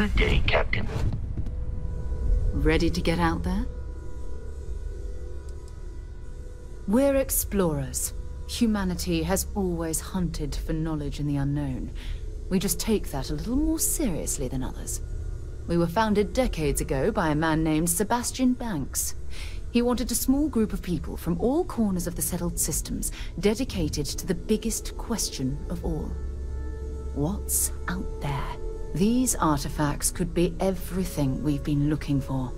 Good day, Captain. Ready to get out there? We're explorers. Humanity has always hunted for knowledge in the unknown. We just take that a little more seriously than others. We were founded decades ago by a man named Sebastian Banks. He wanted a small group of people from all corners of the settled systems dedicated to the biggest question of all. What's out there? These artifacts could be everything we've been looking for.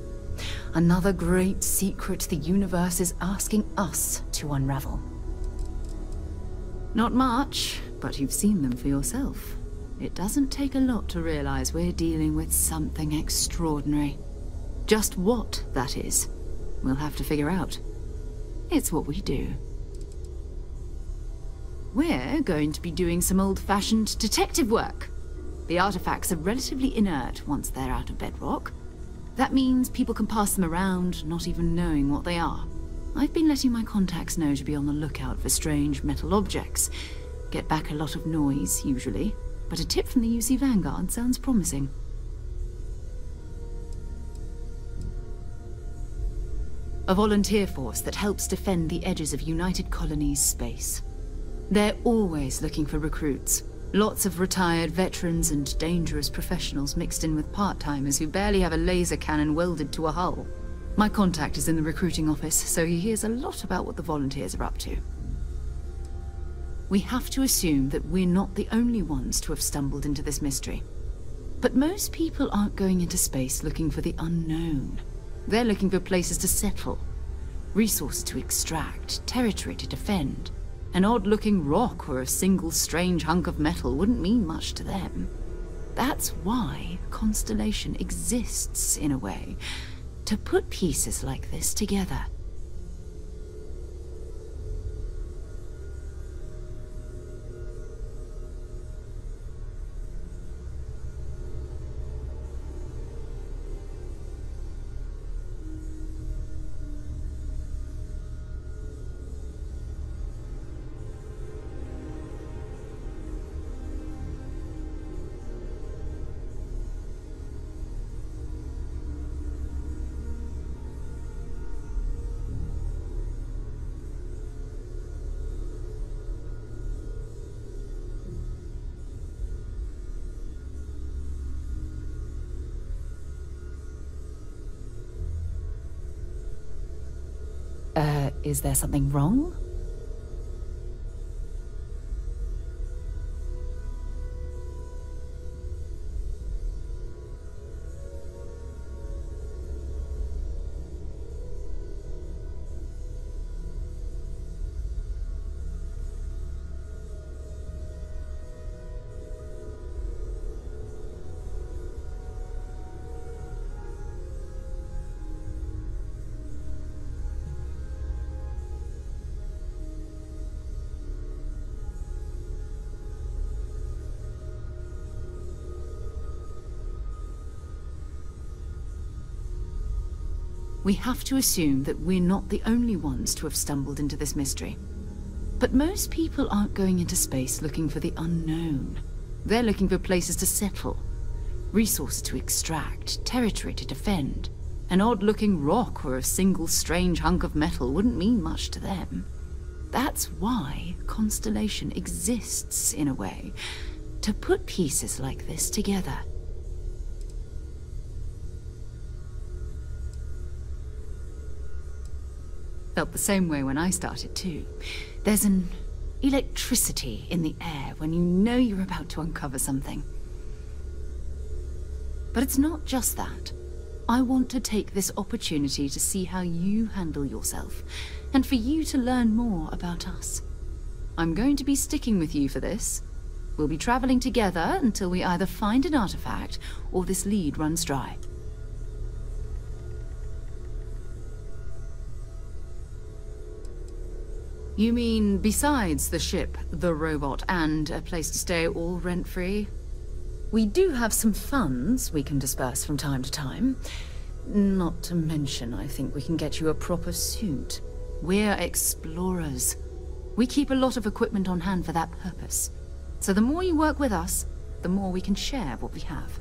Another great secret the universe is asking us to unravel. Not much, but you've seen them for yourself. It doesn't take a lot to realize we're dealing with something extraordinary. Just what that is, we'll have to figure out. It's what we do. We're going to be doing some old-fashioned detective work. The artifacts are relatively inert once they're out of bedrock. That means people can pass them around, not even knowing what they are. I've been letting my contacts know to be on the lookout for strange metal objects. Get back a lot of noise, usually, but a tip from the UC Vanguard sounds promising. A volunteer force that helps defend the edges of United Colonies space. They're always looking for recruits. Lots of retired veterans and dangerous professionals mixed in with part-timers who barely have a laser cannon welded to a hull. My contact is in the recruiting office, so he hears a lot about what the volunteers are up to. We have to assume that we're not the only ones to have stumbled into this mystery. But most people aren't going into space looking for the unknown. They're looking for places to settle, resources to extract, territory to defend. An odd-looking rock or a single strange hunk of metal wouldn't mean much to them. That's why Constellation exists, in a way, to put pieces like this together. Is there something wrong? We have to assume that we're not the only ones to have stumbled into this mystery. But most people aren't going into space looking for the unknown. They're looking for places to settle, resources to extract, territory to defend. An odd-looking rock or a single strange hunk of metal wouldn't mean much to them. That's why Constellation exists, in a way, to put pieces like this together. Felt the same way when I started too. There's an electricity in the air when you know you're about to uncover something. But it's not just that. I want to take this opportunity to see how you handle yourself, and for you to learn more about us. I'm going to be sticking with you for this. We'll be traveling together until we either find an artifact or this lead runs dry. You mean besides the ship, the robot, and a place to stay all rent-free? We do have some funds we can disperse from time to time. Not to mention, I think we can get you a proper suit. We're explorers. We keep a lot of equipment on hand for that purpose. So the more you work with us, the more we can share what we have.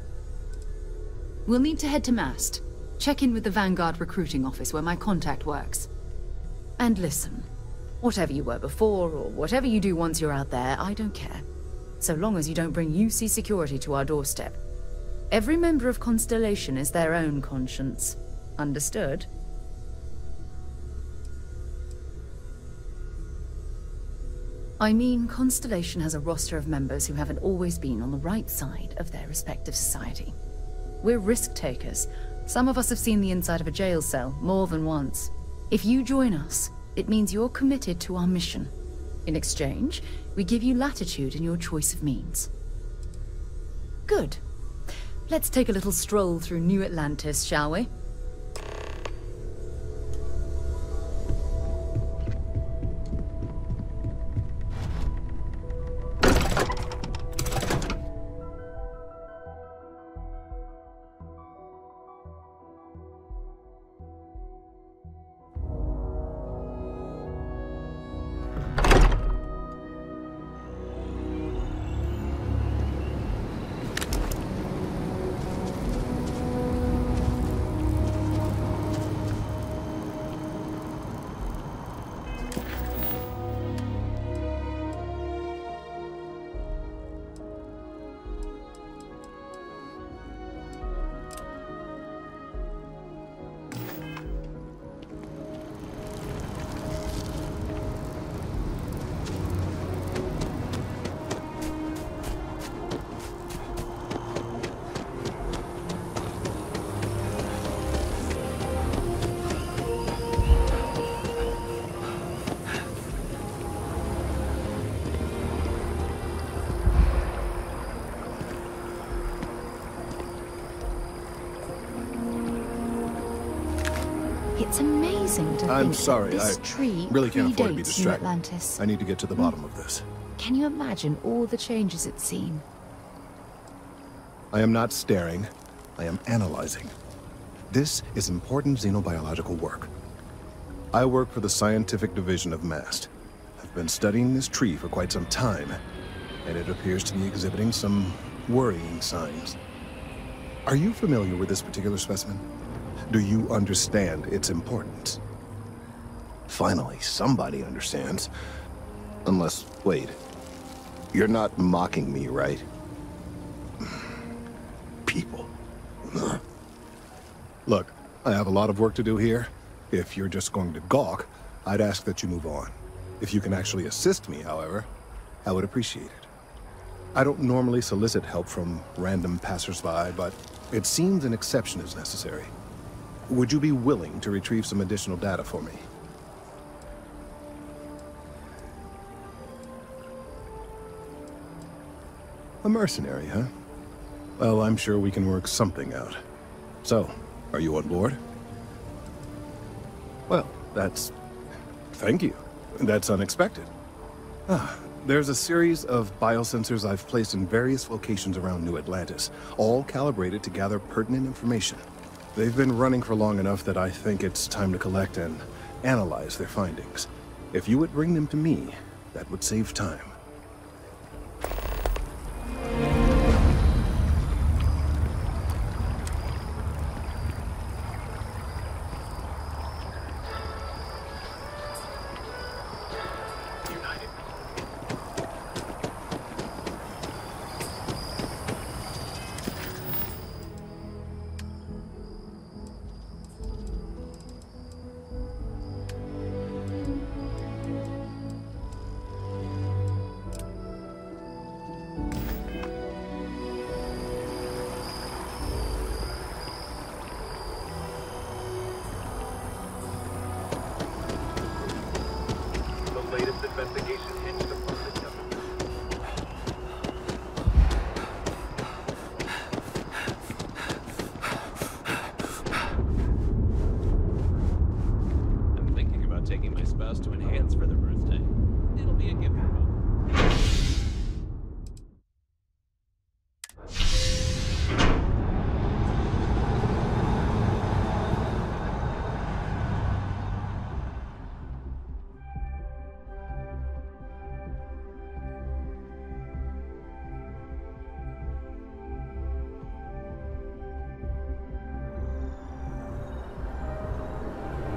We'll need to head to Mast. Check in with the Vanguard recruiting office where my contact works. And listen, whatever you were before, or whatever you do once you're out there, I don't care. So long as you don't bring UC security to our doorstep. Every member of Constellation is their own conscience. Understood? I mean, Constellation has a roster of members who haven't always been on the right side of their respective society. We're risk-takers. Some of us have seen the inside of a jail cell more than once. If you join us, it means you're committed to our mission. In exchange, we give you latitude in your choice of means. Good. Let's take a little stroll through New Atlantis, shall we? It's amazing to think sorry, this tree really can't afford to be predates New distracted. Atlantis. I need to get to the bottom of this. Can you imagine all the changes it's seen? I am not staring. I am analyzing. This is important xenobiological work. I work for the scientific division of MAST. I've been studying this tree for quite some time, and it appears to be exhibiting some worrying signs. Are you familiar with this particular specimen? Do you understand its importance? Finally, somebody understands. Unless, wait, you're not mocking me, right? People. Ugh. Look, I have a lot of work to do here. If you're just going to gawk, I'd ask that you move on. If you can actually assist me, however, I would appreciate it. I don't normally solicit help from random passersby, but it seems an exception is necessary. Would you be willing to retrieve some additional data for me? A mercenary, huh? Well, I'm sure we can work something out. So, are you on board? Well, thank you. That's unexpected. There's a series of biosensors I've placed in various locations around New Atlantis, all calibrated to gather pertinent information. They've been running for long enough that I think it's time to collect and analyze their findings. If you would bring them to me, that would save time.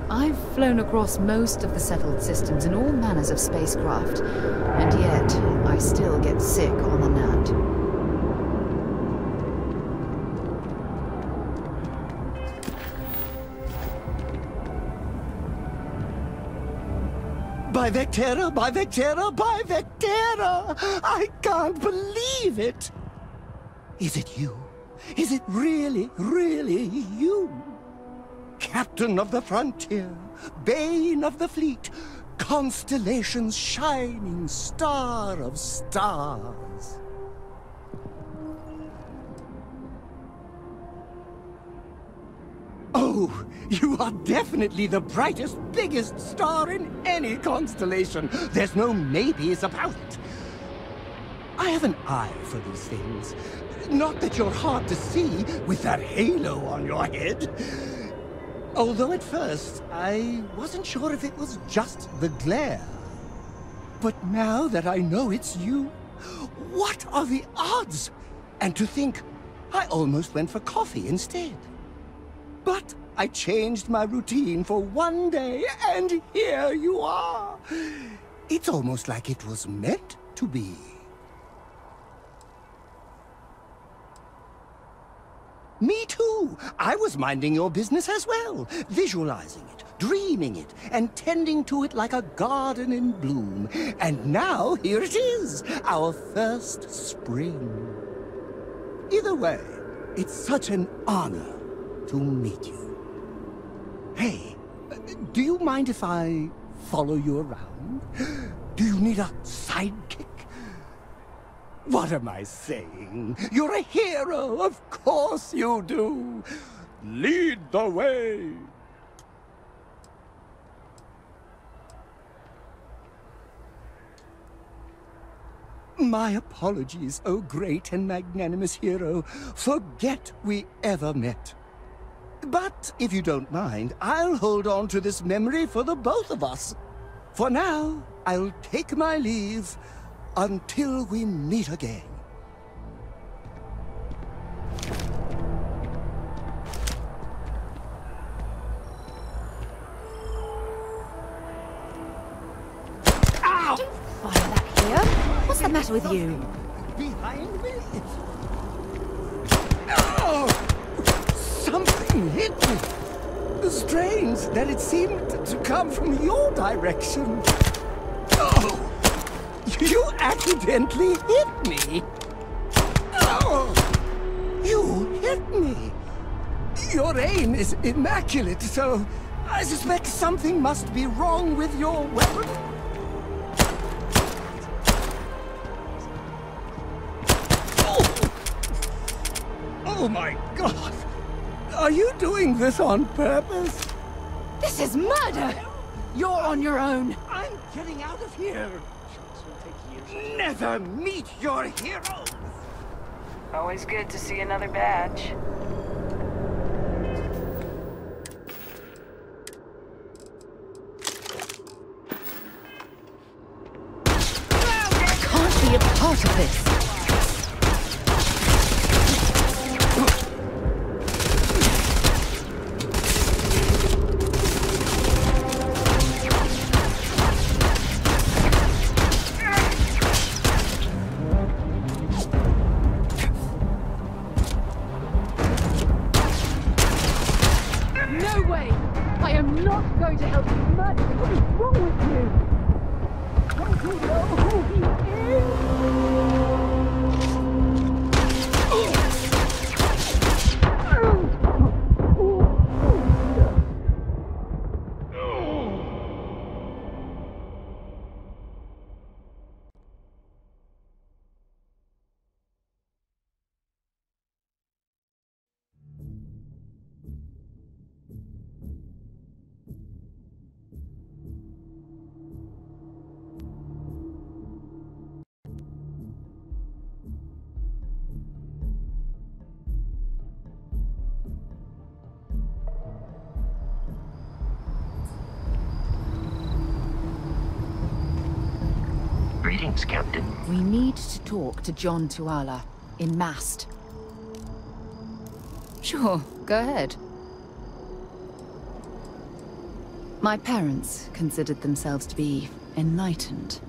I've flown across most of the settled systems in all manners of spacecraft, and yet I still get sick on the gnat. Bivectera, Bivectera, Bivectera! I can't believe it! Is it you? Is it really, really you? Captain of the frontier, bane of the fleet, constellation's shining star of stars. Oh, you are definitely the brightest, biggest star in any constellation. There's no maybes about it. I have an eye for these things. Not that you're hard to see with that halo on your head. Although at first, I wasn't sure if it was just the glare. But now that I know it's you, what are the odds? And to think, I almost went for coffee instead. But I changed my routine for one day, and here you are. It's almost like it was meant to be. Me too. I was minding your business as well, visualizing it, dreaming it, and tending to it like a garden in bloom. And now here it is, our first spring. Either way, it's such an honor to meet you. Hey, do you mind if I follow you around? Do you need a sidekick? What am I saying? You're a hero, of course you do. Lead the way. My apologies, O great and magnanimous hero. Forget we ever met. But if you don't mind, I'll hold on to this memory for the both of us. For now, I'll take my leave. Until we meet again. Ow! Don't fire that here. What's the matter with you? Behind me? Oh! Something hit me. Strange that it seemed to come from your direction. Oh! You accidentally hit me! Oh! You hit me! Your aim is immaculate, so I suspect something must be wrong with your weapon. Oh! Oh my God! Are you doing this on purpose? This is murder! You're on your own. I'm getting out of here! Never meet your heroes! Always good to see another badge. Can't be a part of this. Greetings, Captain. We need to talk to John Tuala, in Mast. Sure, go ahead. My parents considered themselves to be enlightened,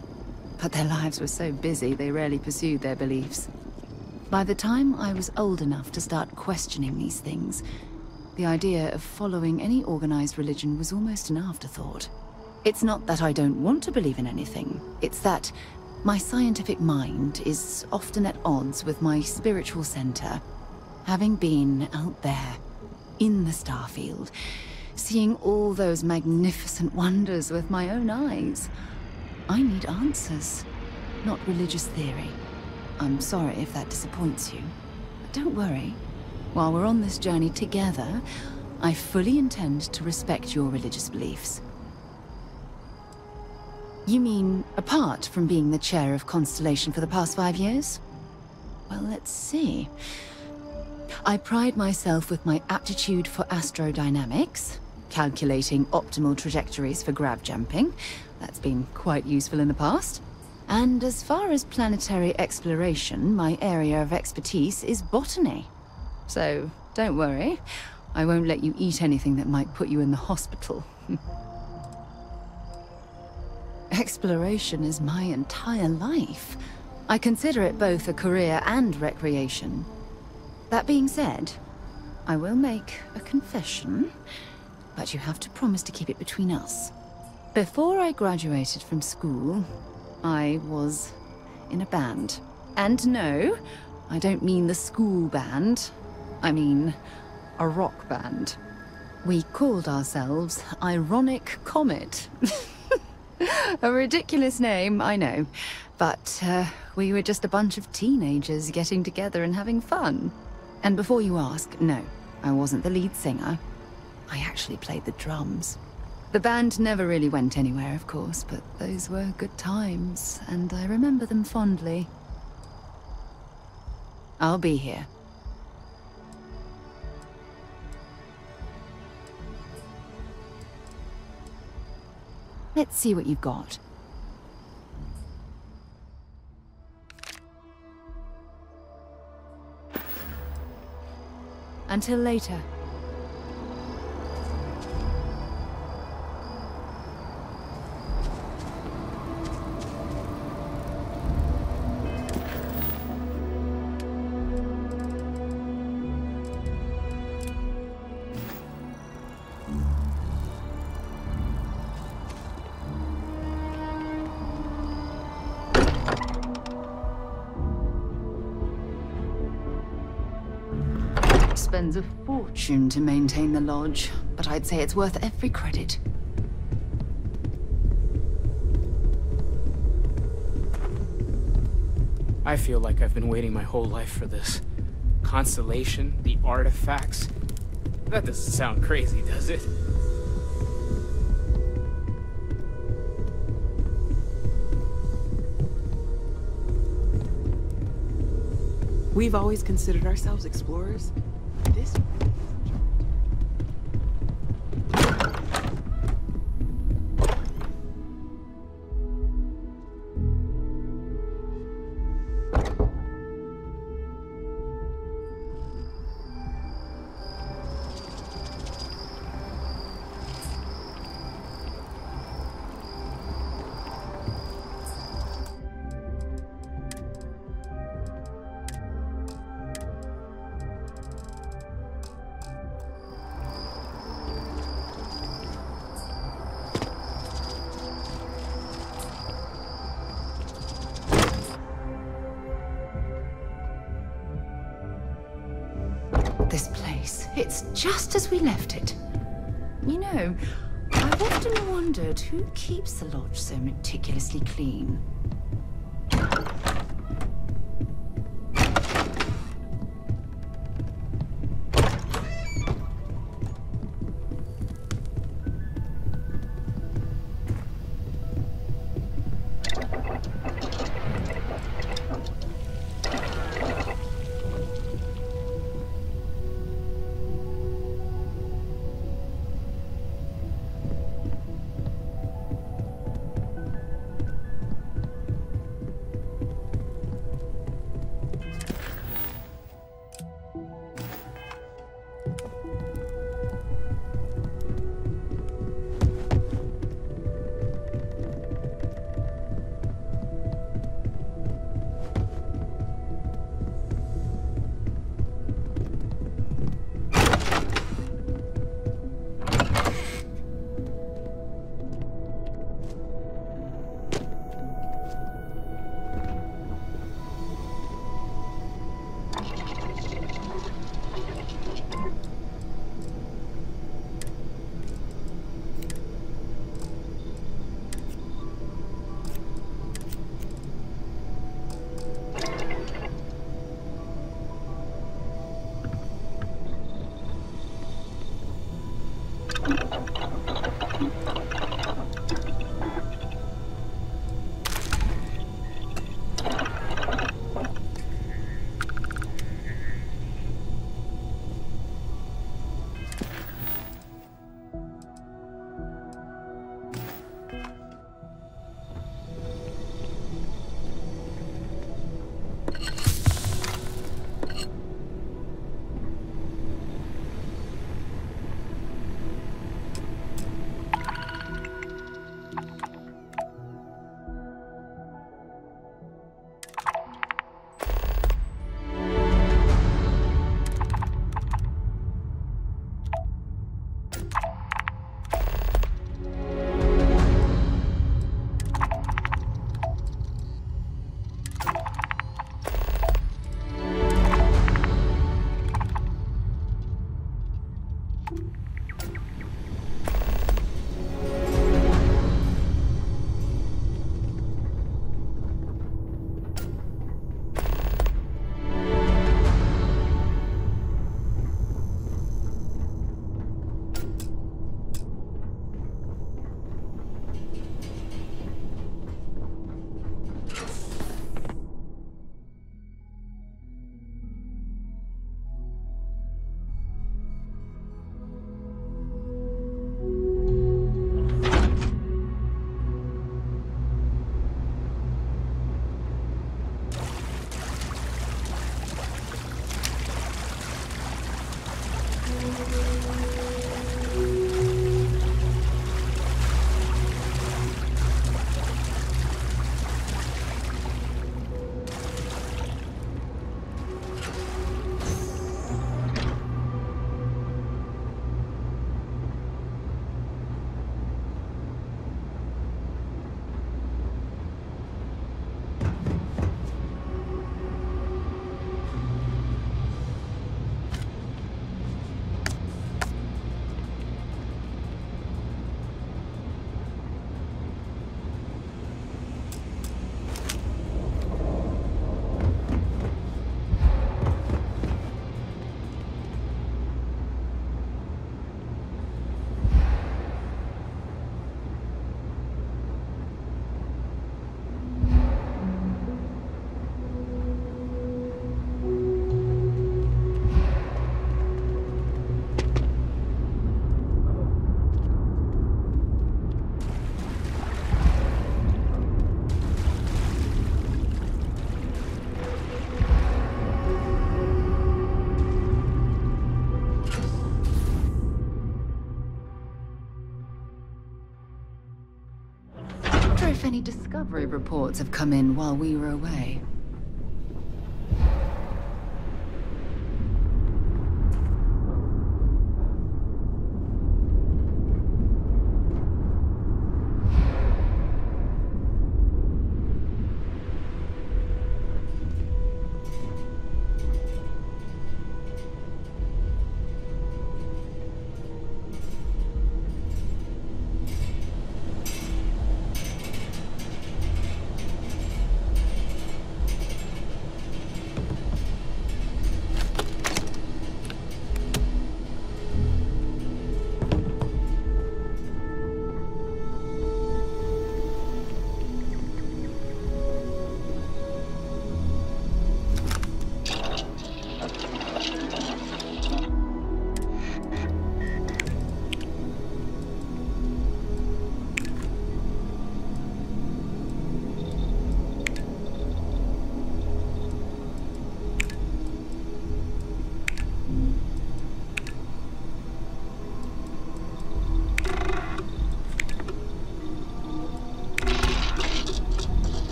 but their lives were so busy they rarely pursued their beliefs. By the time I was old enough to start questioning these things, the idea of following any organized religion was almost an afterthought. It's not that I don't want to believe in anything, it's that my scientific mind is often at odds with my spiritual center. Having been out there, in the Starfield, seeing all those magnificent wonders with my own eyes, I need answers, not religious theory. I'm sorry if that disappoints you. But don't worry. While we're on this journey together, I fully intend to respect your religious beliefs. You mean, apart from being the chair of Constellation for the past 5 years? Well, let's see. I pride myself with my aptitude for astrodynamics, calculating optimal trajectories for grab jumping. That's been quite useful in the past. And as far as planetary exploration, my area of expertise is botany. So, don't worry. I won't let you eat anything that might put you in the hospital. Exploration is my entire life. I consider it both a career and recreation. That being said, I will make a confession, but you have to promise to keep it between us. Before I graduated from school, I was in a band. And no, I don't mean the school band. I mean a rock band. We called ourselves Ironic Comet. A ridiculous name, I know. But we were just a bunch of teenagers getting together and having fun. And before you ask, no, I wasn't the lead singer. I actually played the drums. The band never really went anywhere, of course, but those were good times, and I remember them fondly. I'll be here. Let's see what you've got. Until later. Spends a fortune to maintain the lodge, but I'd say it's worth every credit. I feel like I've been waiting my whole life for this. Constellation, the artifacts. That doesn't sound crazy, does it? We've always considered ourselves explorers. This... This place, it's just as we left it. You know, I've often wondered who keeps the lodge so meticulously clean. any discovery reports have come in while we were away.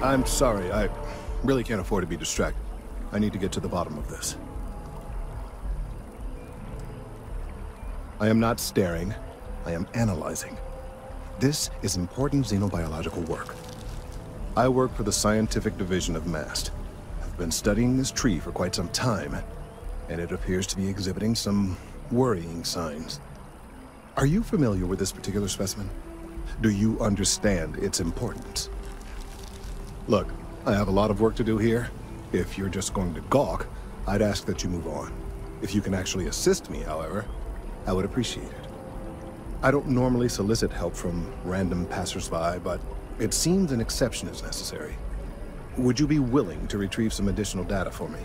I'm sorry, I really can't afford to be distracted. I need to get to the bottom of this. I am not staring, I am analyzing. This is important xenobiological work. I work for the scientific division of MAST. I've been studying this tree for quite some time, and it appears to be exhibiting some worrying signs. Are you familiar with this particular specimen? Do you understand its importance? Look, I have a lot of work to do here. If you're just going to gawk, I'd ask that you move on. If you can actually assist me, however, I would appreciate it. I don't normally solicit help from random passersby, but it seems an exception is necessary. Would you be willing to retrieve some additional data for me?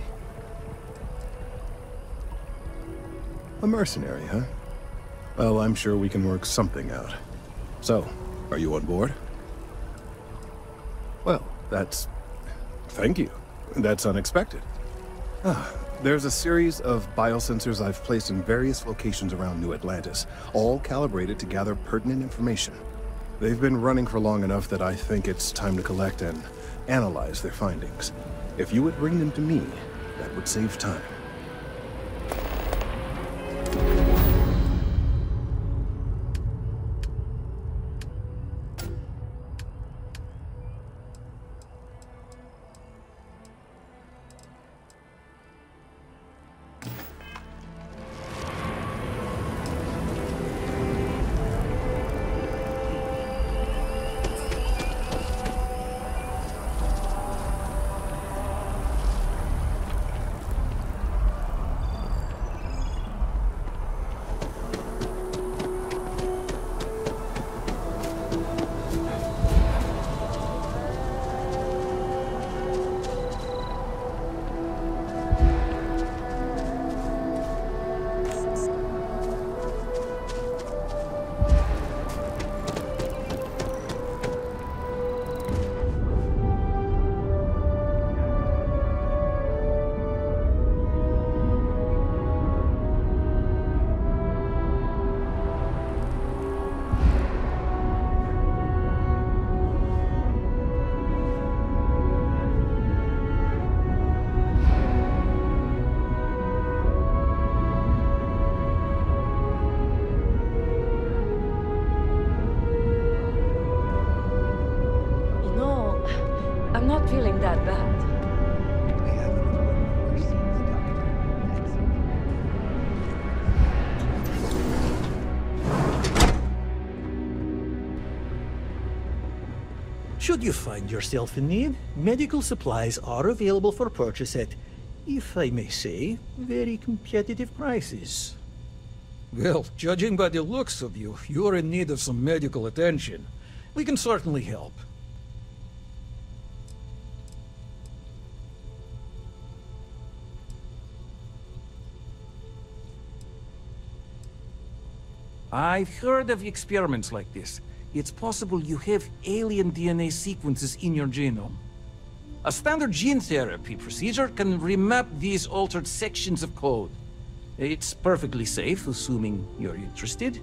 A mercenary, huh? Well, I'm sure we can work something out. So, are you on board? Well, thank you. That's unexpected. There's a series of biosensors I've placed in various locations around New Atlantis, all calibrated to gather pertinent information. They've been running for long enough that I think it's time to collect and analyze their findings. If you would bring them to me, that would save time. Should you find yourself in need, medical supplies are available for purchase at, if I may say, very competitive prices. Well, judging by the looks of you, you're in need of some medical attention. We can certainly help. I've heard of experiments like this. It's possible you have alien DNA sequences in your genome. A standard gene therapy procedure can remap these altered sections of code. It's perfectly safe, assuming you're interested.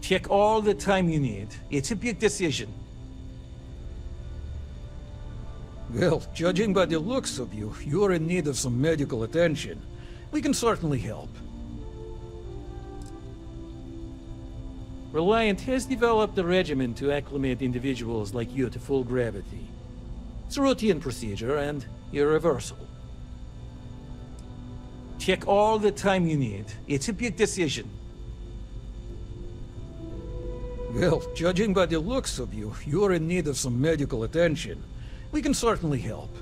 Take all the time you need. It's a big decision. Well, judging by the looks of you, you're in need of some medical attention. We can certainly help. Reliant has developed a regimen to acclimate individuals like you to full gravity. It's a routine procedure and irreversible. Take all the time you need. It's a big decision. Well, judging by the looks of you, you're in need of some medical attention. We can certainly help.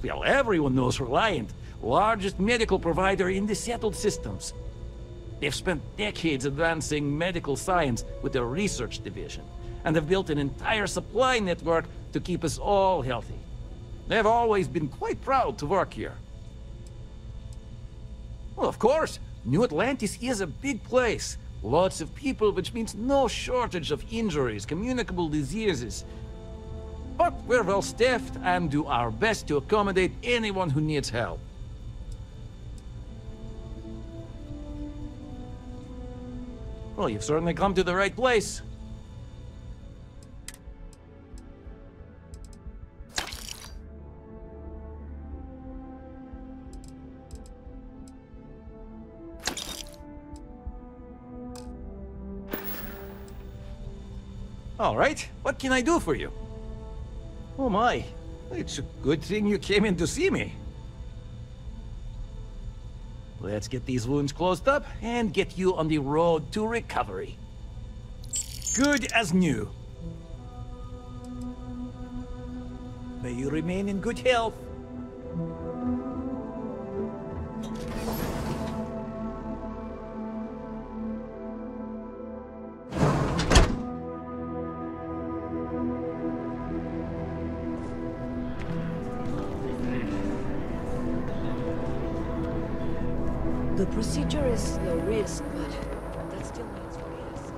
Well, everyone knows Reliant. Largest medical provider in the settled systems. They've spent decades advancing medical science with their research division, and have built an entire supply network to keep us all healthy. They've always been quite proud to work here. Well, of course, New Atlantis is a big place. Lots of people, which means no shortage of injuries, communicable diseases. But we're well staffed and do our best to accommodate anyone who needs help. Well, you've certainly come to the right place. All right, what can I do for you? Oh my, it's a good thing you came in to see me. Let's get these wounds closed up and get you on the road to recovery. Good as new. May you remain in good health. The procedure is low risk, but that still means risk.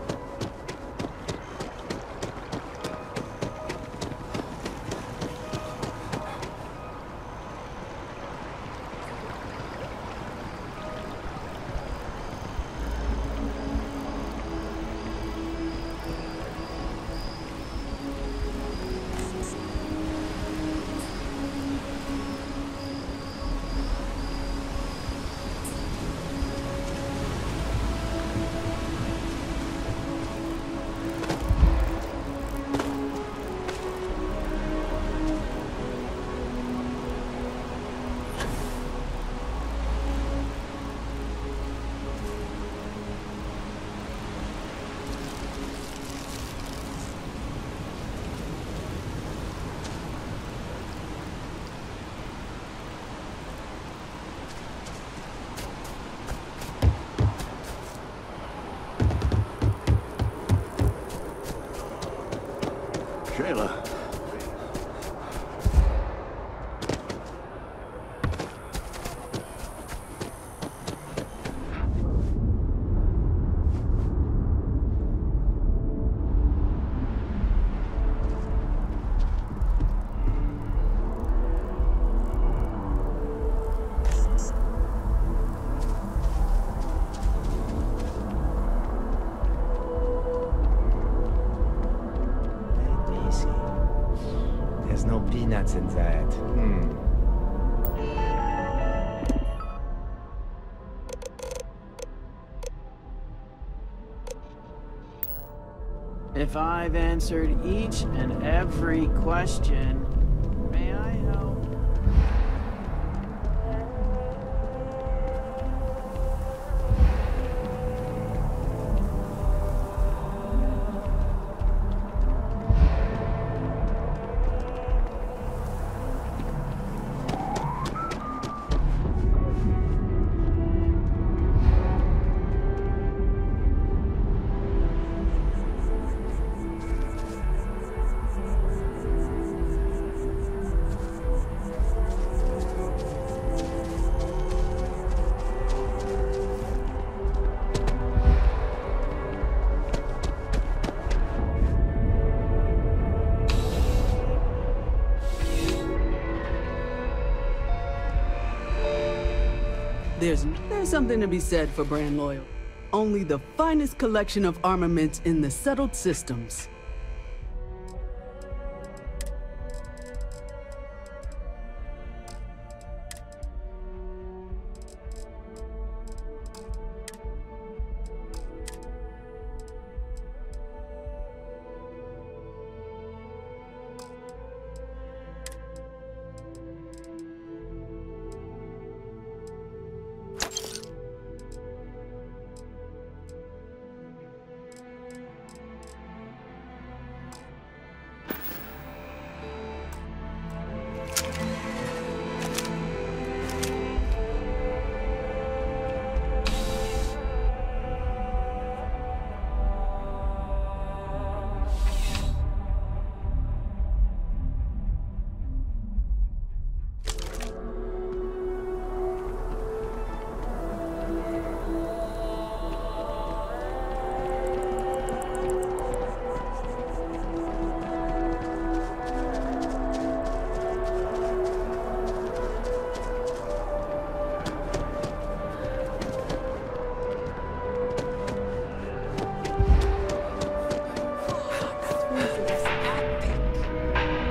Shayla. No peanuts in that. If I've answered each and every question, may I help? There's something to be said for brand loyal. Only the finest collection of armaments in the settled systems.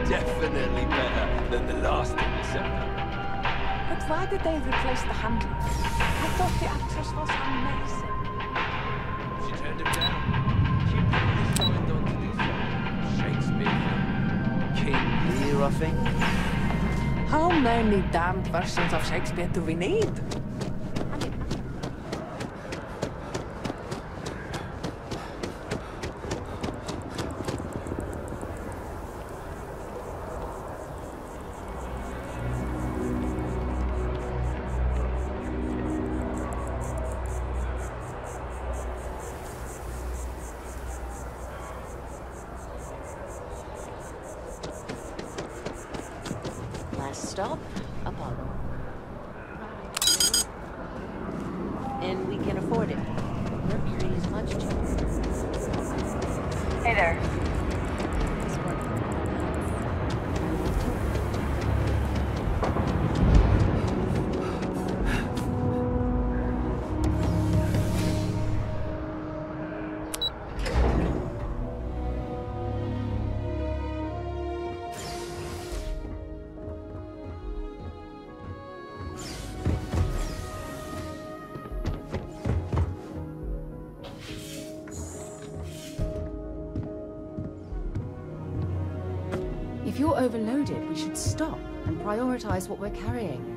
Definitely better than the last in December. But why did they replace the handler? I thought the actress was amazing. She turned him down. She probably signed on to do some Shakespeare film. King Lear, I think. How many damned versions of Shakespeare do we need? Stop, Apollo. And we can afford it. Mercury is much cheaper. Hey there. If you're overloaded, we should stop and prioritize what we're carrying.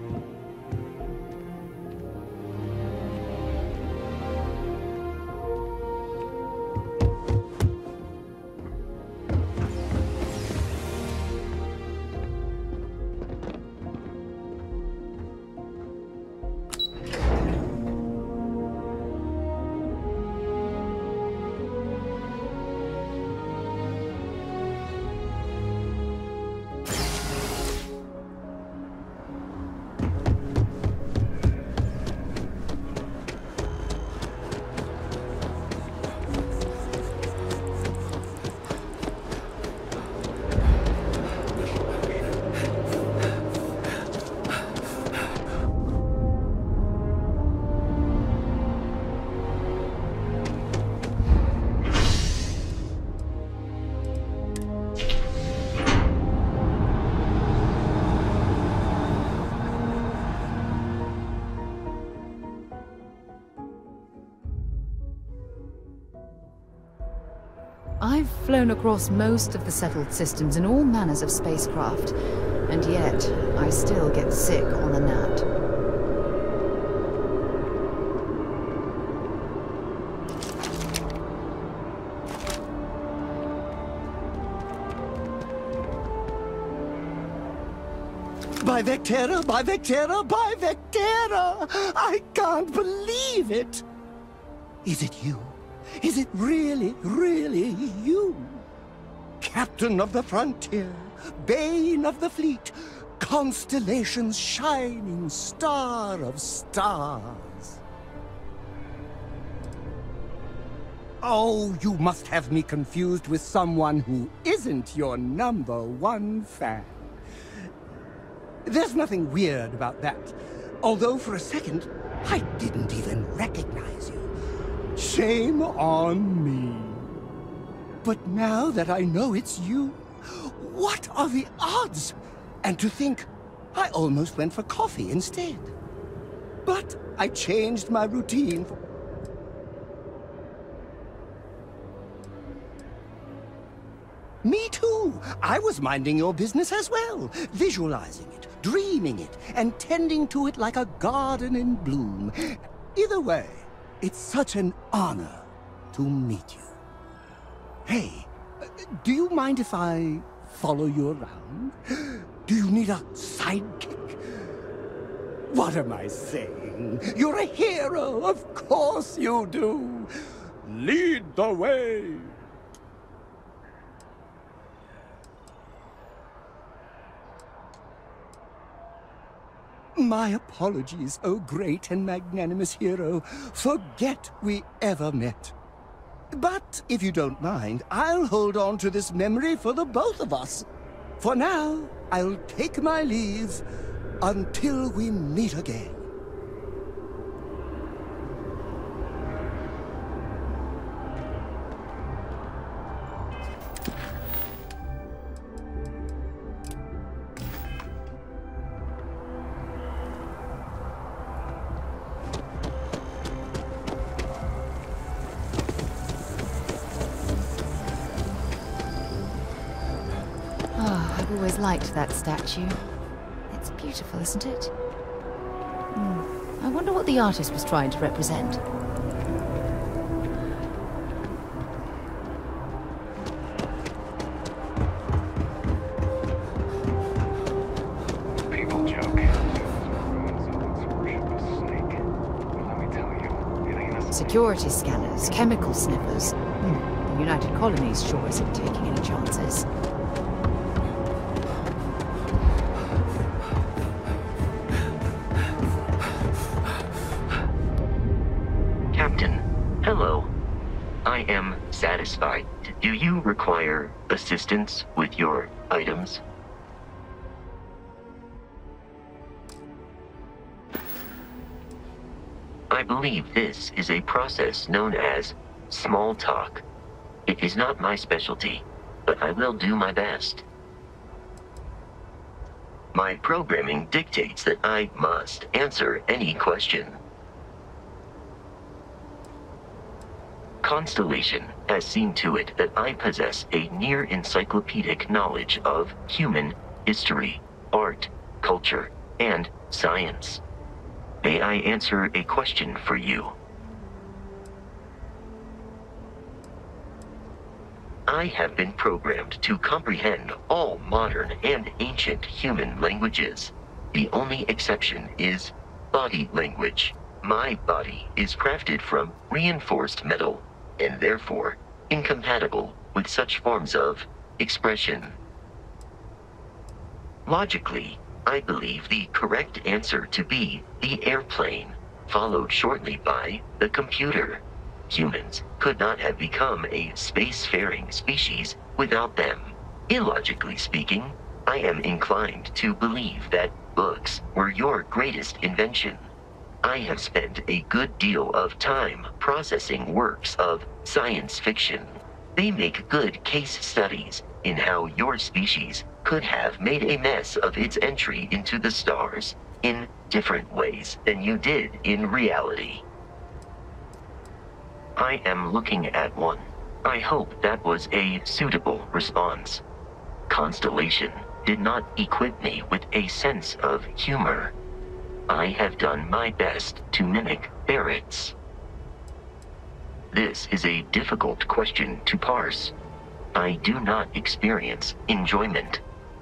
I've flown across most of the settled systems in all manners of spacecraft, and yet I still get sick on the gnat. By Vectera, by Vectera, by Vectera! I can't believe it! Is it you? Is it really, really you? Captain of the frontier, bane of the fleet, constellation's shining star of stars. Oh, you must have me confused with someone who isn't your #1 fan. There's nothing weird about that. Although for a second, I didn't even recognize you. Shame on me. But now that I know it's you, what are the odds? And to think, I almost went for coffee instead. But I changed my routine. Me too. I was minding your business as well, visualizing it, dreaming it, and tending to it like a garden in bloom. Either way, it's such an honor to meet you. Hey, do you mind if I follow you around? Do you need a sidekick? What am I saying? You're a hero, of course you do. Lead the way. My apologies, oh great and magnanimous hero. Forget we ever met. But if you don't mind, I'll hold on to this memory for the both of us. For now, I'll take my leave until we meet again. I've always liked that statue. It's beautiful, isn't it? I wonder what the artist was trying to represent. People joke. Ruins of its worship a snake. But let me tell you, it ain't a snake. Security scanners, chemical sniffers. The United Colonies sure isn't taking any chances. Hello. I am satisfied. Do you require assistance with your items? I believe this is a process known as small talk. It is not my specialty, but I will do my best. My programming dictates that I must answer any question. Constellation has seen to it that I possess a near-encyclopedic knowledge of human history, art, culture, and science. May I answer a question for you? I have been programmed to comprehend all modern and ancient human languages. The only exception is body language. My body is crafted from reinforced metal, and therefore incompatible with such forms of expression. Logically, I believe the correct answer to be the airplane, followed shortly by the computer. Humans could not have become a spacefaring species without them. Illogically speaking, I am inclined to believe that books were your greatest invention. I have spent a good deal of time processing works of science fiction. They make good case studies in how your species could have made a mess of its entry into the stars in different ways than you did in reality. I am looking at one. I hope that was a suitable response. Constellation did not equip me with a sense of humor. I have done my best to mimic Barrett's. This is a difficult question to parse. I do not experience enjoyment.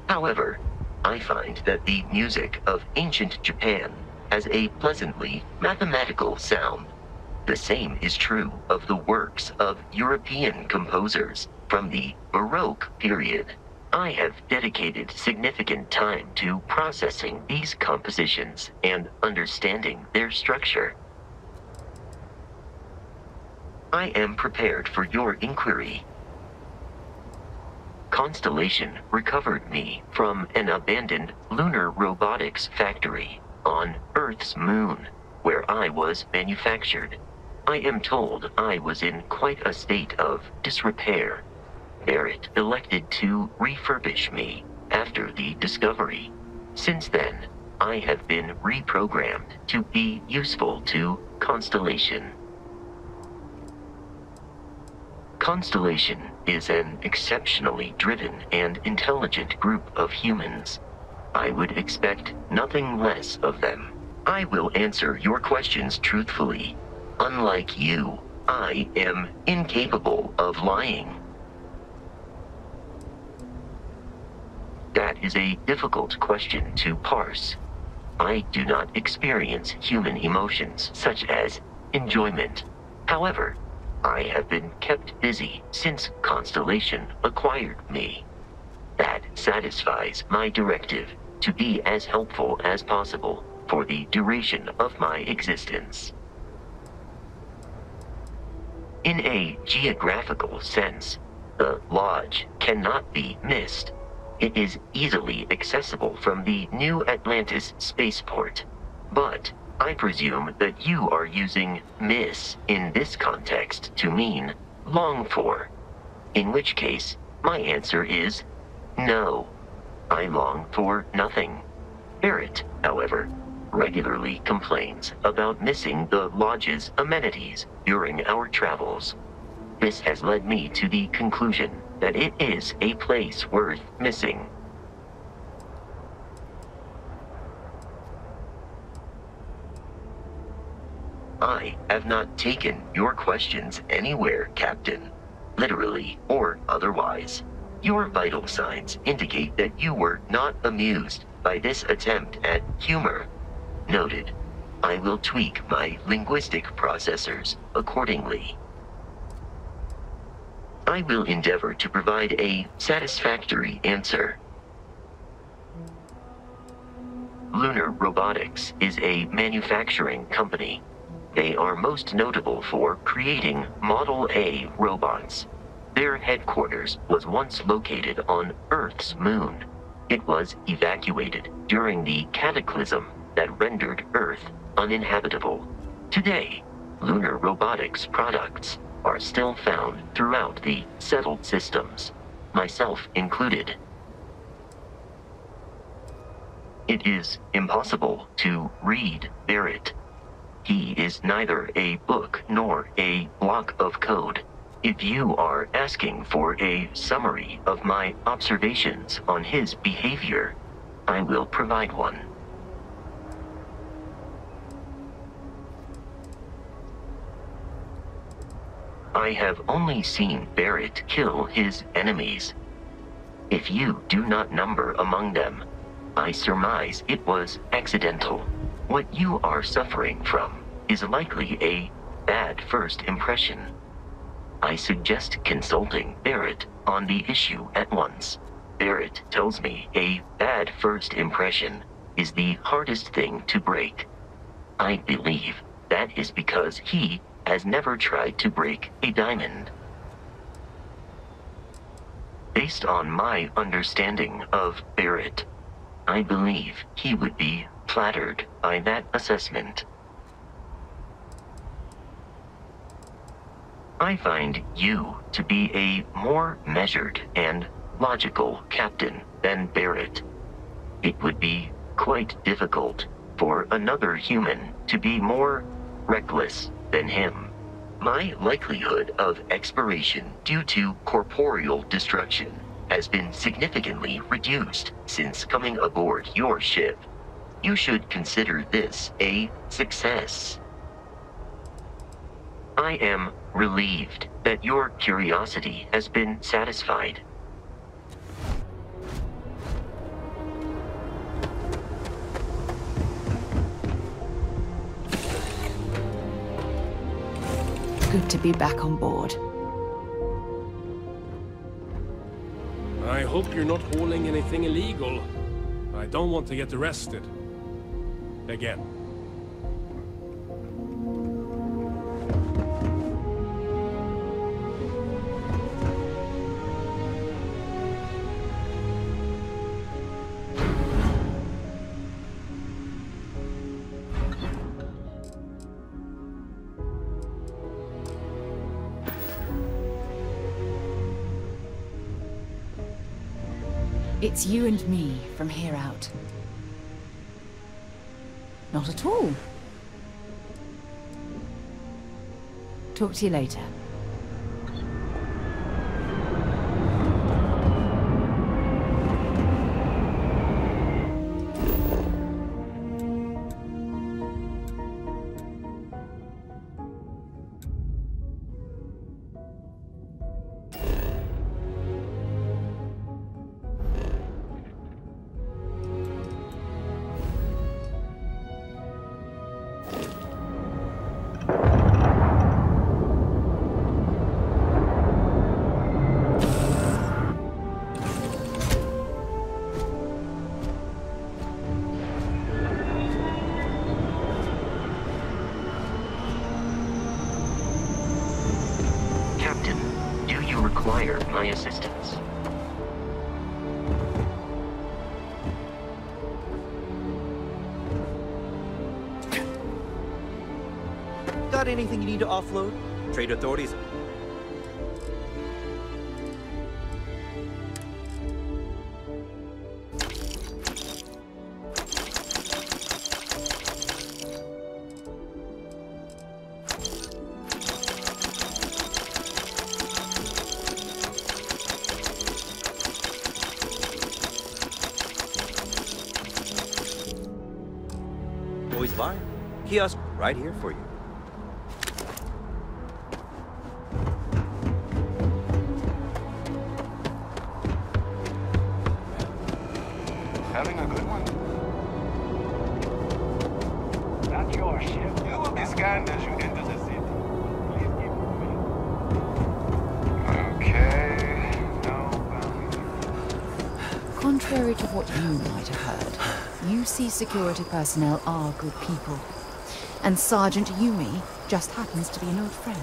However, I find that the music of ancient Japan has a pleasantly mathematical sound. The same is true of the works of European composers from the Baroque period. I have dedicated significant time to processing these compositions and understanding their structure. I am prepared for your inquiry. Constellation recovered me from an abandoned lunar robotics factory on Earth's moon. where I was manufactured. I am told I was in quite a state of disrepair. Barrett elected to refurbish me after the discovery. Since then, I have been reprogrammed to be useful to Constellation. Constellation is an exceptionally driven and intelligent group of humans. I would expect nothing less of them. I will answer your questions truthfully. Unlike you, I am incapable of lying. That is a difficult question to parse. I do not experience human emotions such as enjoyment. However, I have been kept busy since Constellation acquired me. That satisfies my directive to be as helpful as possible for the duration of my existence. In a geographical sense, the Lodge cannot be missed. It is easily accessible from the New Atlantis spaceport. But I presume that you are using miss in this context to mean long for. In which case, my answer is no. I long for nothing. Barrett, however, regularly complains about missing the Lodge's amenities during our travels. This has led me to the conclusion that it is a place worth missing. I have not taken your questions anywhere, Captain, literally or otherwise. Your vital signs indicate that you were not amused by this attempt at humor. Noted. I will tweak my linguistic processors accordingly. I will endeavor to provide a satisfactory answer. Lunar Robotics is a manufacturing company. They are most notable for creating Model A robots. Their headquarters was once located on Earth's moon. It was evacuated during the cataclysm that rendered Earth uninhabitable. Today, Lunar Robotics products are still found throughout the settled systems, myself included. It is impossible to read Barrett. He is neither a book nor a block of code. If you are asking for a summary of my observations on his behavior, I will provide one. I have only seen Barrett kill his enemies. If you do not number among them, I surmise it was accidental. What you are suffering from is likely a bad first impression. I suggest consulting Barrett on the issue at once. Barrett tells me a bad first impression is the hardest thing to break. I believe that is because he has never tried to break a diamond. Based on my understanding of Barrett, I believe he would be flattered by that assessment. I find you to be a more measured and logical captain than Barrett. It would be quite difficult for another human to be more reckless than him. My likelihood of expiration due to corporeal destruction has been significantly reduced since coming aboard your ship. You should consider this a success. I am relieved that your curiosity has been satisfied. Good to be back on board. I hope you're not hauling anything illegal. I don't want to get arrested. Again. It's you and me from here out. Not at all. Talk to you later. Require my assistance. Got anything you need to offload? Trade authorities. Always fine. Kiosk right here for you. Having a good one? Not your ship. You will be scanned as you enter the city. Please keep moving. Okay. No boundaries. Contrary to what you might have heard, UC security personnel are good people. And Sergeant Yumi just happens to be an old friend.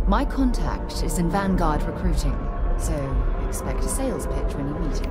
My contact is in Vanguard recruiting, so expect a sales pitch when you meet him.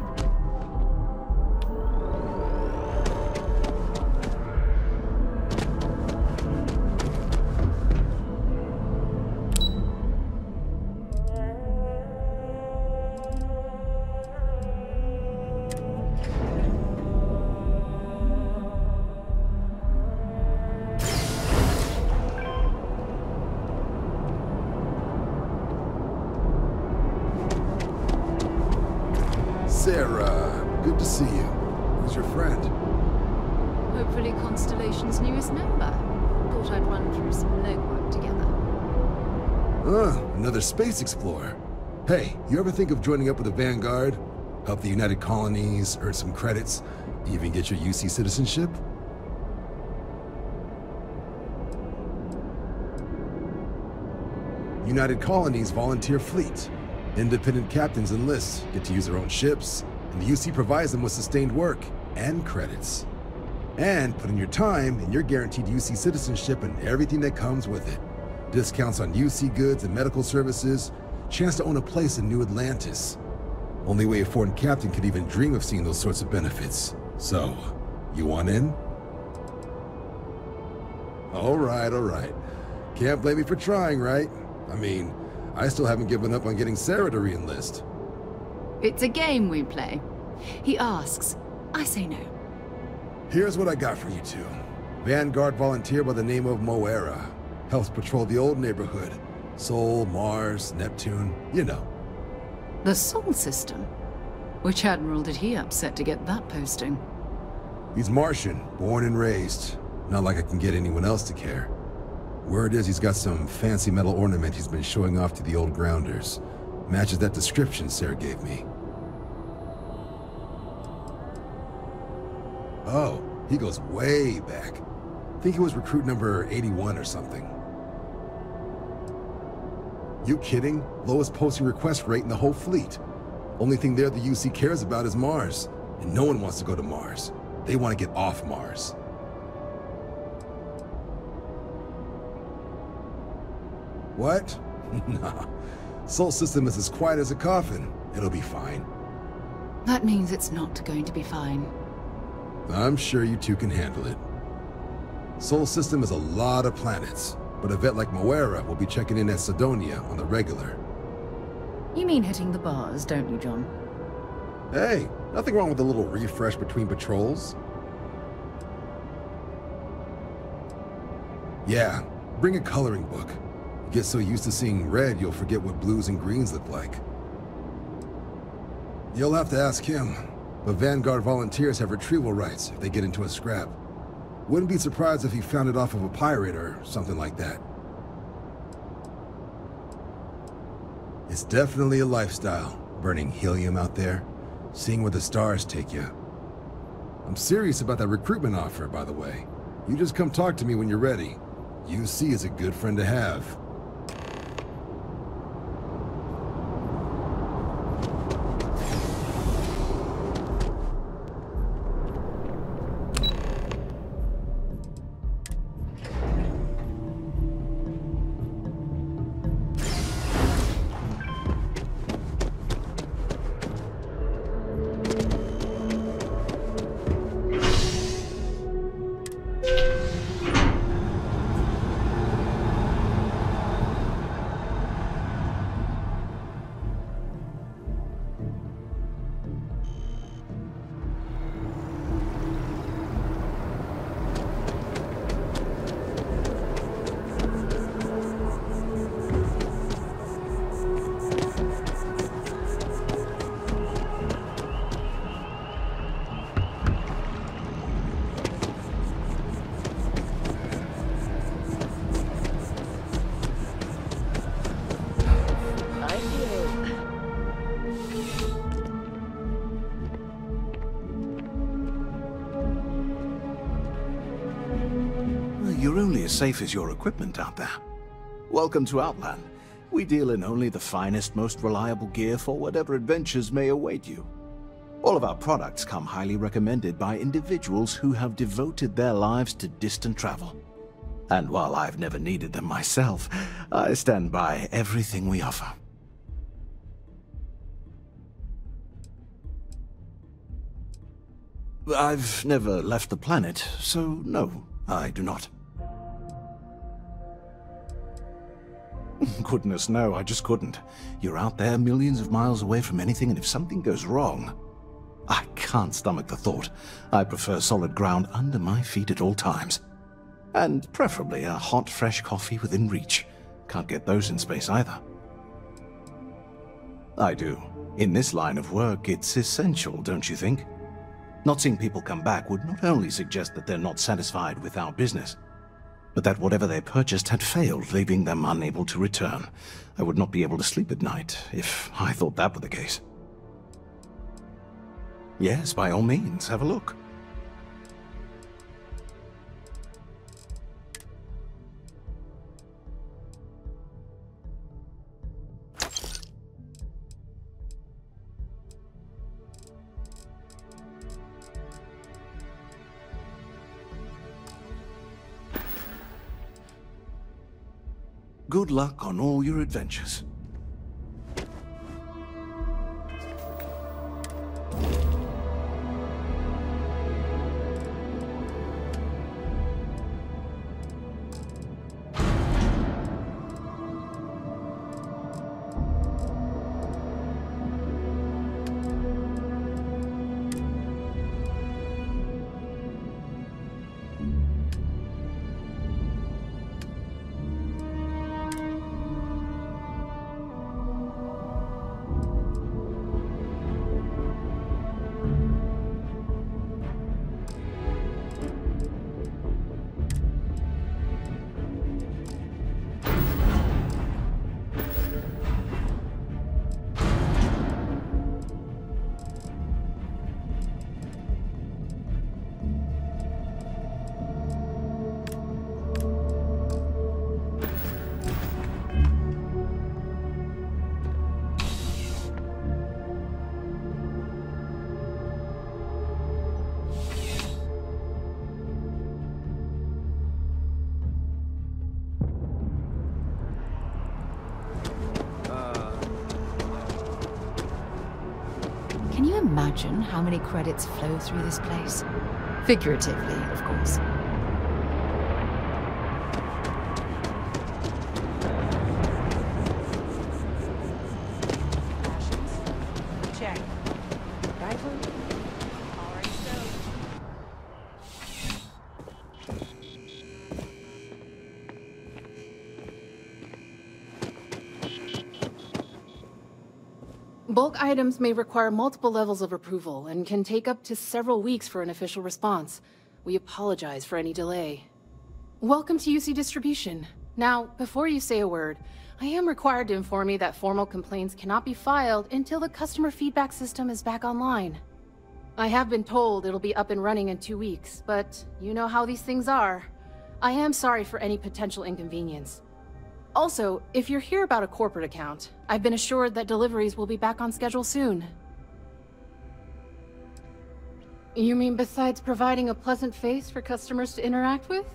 Sarah, good to see you. Who's your friend? Hopefully Constellation's newest member. Thought I'd run through some legwork together. Another space explorer. Hey, you ever think of joining up with the Vanguard? Help the United Colonies, earn some credits, even get your UC citizenship? United Colonies volunteer fleet. Independent captains enlist, get to use their own ships, and the UC provides them with sustained work and credits. And put in your time, and you're guaranteed UC citizenship and everything that comes with it. Discounts on UC goods and medical services, chance to own a place in New Atlantis. Only way a foreign captain could even dream of seeing those sorts of benefits. So, you want in? All right. Can't blame me for trying, right? I mean, I still haven't given up on getting Sarah to re-enlist. It's a game we play. He asks, I say no. Here's what I got for you two. Vanguard volunteer by the name of Moera. Helps patrol the old neighborhood. Sol, Mars, Neptune, you know. The Sol system? Which admiral did he upset to get that posting? He's Martian, born and raised. Not like I can get anyone else to care. Word is he's got some fancy metal ornament he's been showing off to the old grounders. Matches that description Sarah gave me. Oh, he goes way back. Think he was recruit number 81 or something. You kidding? Lowest posting request rate in the whole fleet. Only thing there the UC cares about is Mars. And no one wants to go to Mars. They want to get off Mars. What? Nah. Sol system is as quiet as a coffin. It'll be fine. That means it's not going to be fine. I'm sure you two can handle it. Sol system is a lot of planets, but a vet like Moira will be checking in at Sidonia on the regular. You mean hitting the bars, don't you, John? Hey, nothing wrong with a little refresh between patrols. Yeah, bring a coloring book. You get so used to seeing red, you'll forget what blues and greens look like. You'll have to ask him, but Vanguard volunteers have retrieval rights if they get into a scrap. Wouldn't be surprised if he found it off of a pirate or something like that. It's definitely a lifestyle, burning helium out there, seeing where the stars take you. I'm serious about that recruitment offer, by the way. You just come talk to me when you're ready. UC is a good friend to have. You're only as safe as your equipment out there. Welcome to Outland. We deal in only the finest, most reliable gear for whatever adventures may await you. All of our products come highly recommended by individuals who have devoted their lives to distant travel. And while I've never needed them myself, I stand by everything we offer. I've never left the planet, so no, I do not. Goodness, no, I just couldn't. You're out there millions of miles away from anything, and if something goes wrong, I can't stomach the thought. I prefer solid ground under my feet at all times. And preferably a hot, fresh coffee within reach. Can't get those in space either. I do. In this line of work, it's essential, don't you think? Not seeing people come back would not only suggest that they're not satisfied with our business, but that whatever they purchased had failed, leaving them unable to return. I would not be able to sleep at night if I thought that were the case. Yes, by all means, have a look. Good luck on all your adventures. imagine how many credits flow through this place? Figuratively, of course. Check. Rifle? Already so. Bulk items may require multiple levels of approval and can take up to several weeks for an official response. We apologize for any delay. Welcome to UC Distribution. Now, before you say a word, I am required to inform you that formal complaints cannot be filed until the customer feedback system is back online. I have been told it'll be up and running in 2 weeks, but you know how these things are. I am sorry for any potential inconvenience. Also, if you're here about a corporate account, I've been assured that deliveries will be back on schedule soon. You mean besides providing a pleasant face for customers to interact with?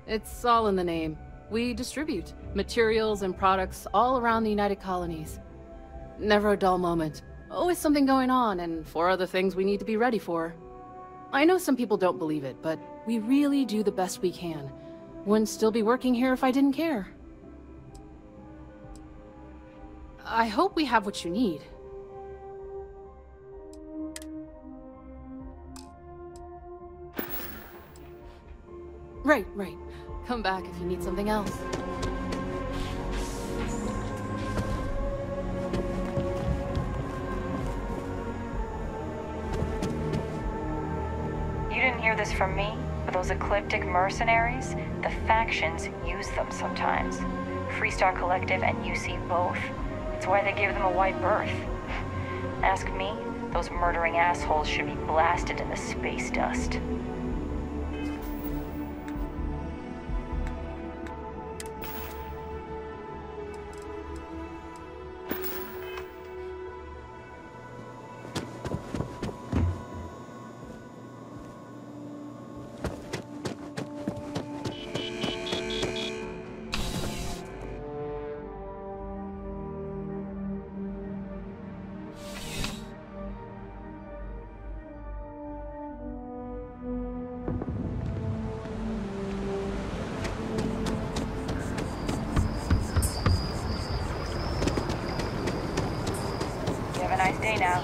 It's all in the name. We distribute materials and products all around the United Colonies. Never a dull moment. Always something going on, and 4 other things we need to be ready for. I know some people don't believe it, but we really do the best we can. Wouldn't still be working here if I didn't care. I hope we have what you need. Right. Come back if you need something else. You didn't hear this from me, but those ecliptic mercenaries, the factions use them sometimes. Freestar Collective and UC both. It's why they give them a wide berth. Ask me, those murdering assholes should be blasted in the space dust. Nice day now.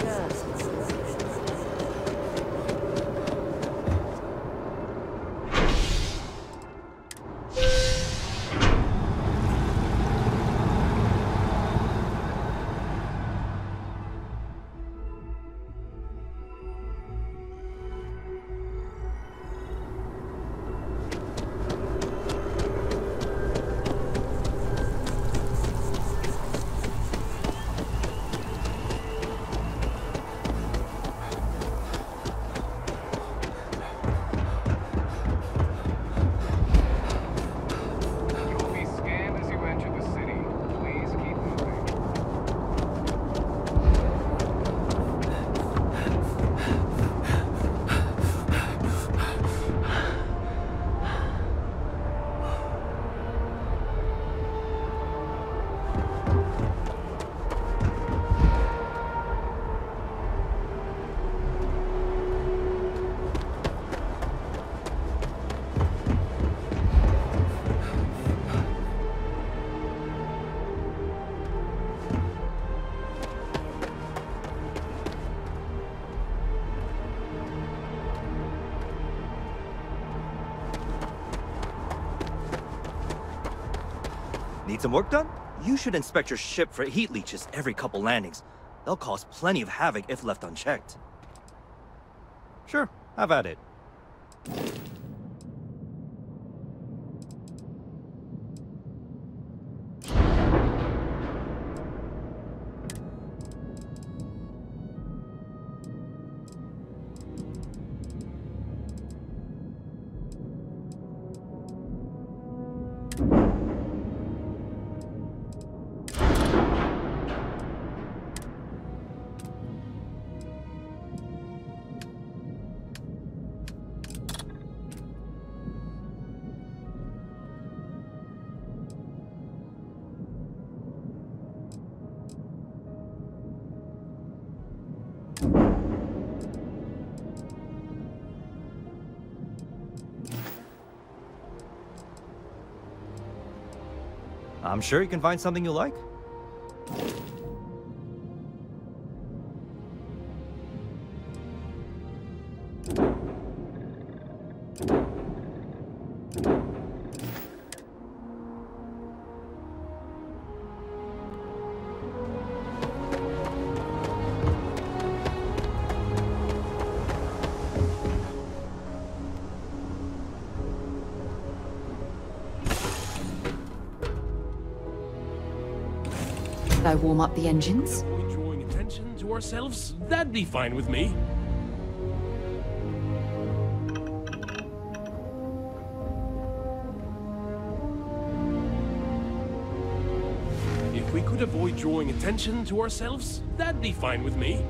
Need some work done? You should inspect your ship for heat leeches every couple landings. They'll cause plenty of havoc if left unchecked. Sure, have at it. I'm sure you can find something you like. Should I warm up the engines? Avoid drawing attention to ourselves? That'd be fine with me. If we could avoid drawing attention to ourselves, that'd be fine with me.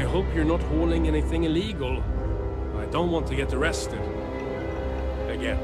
hope you're not hauling anything illegal. I don't want to get arrested. Again.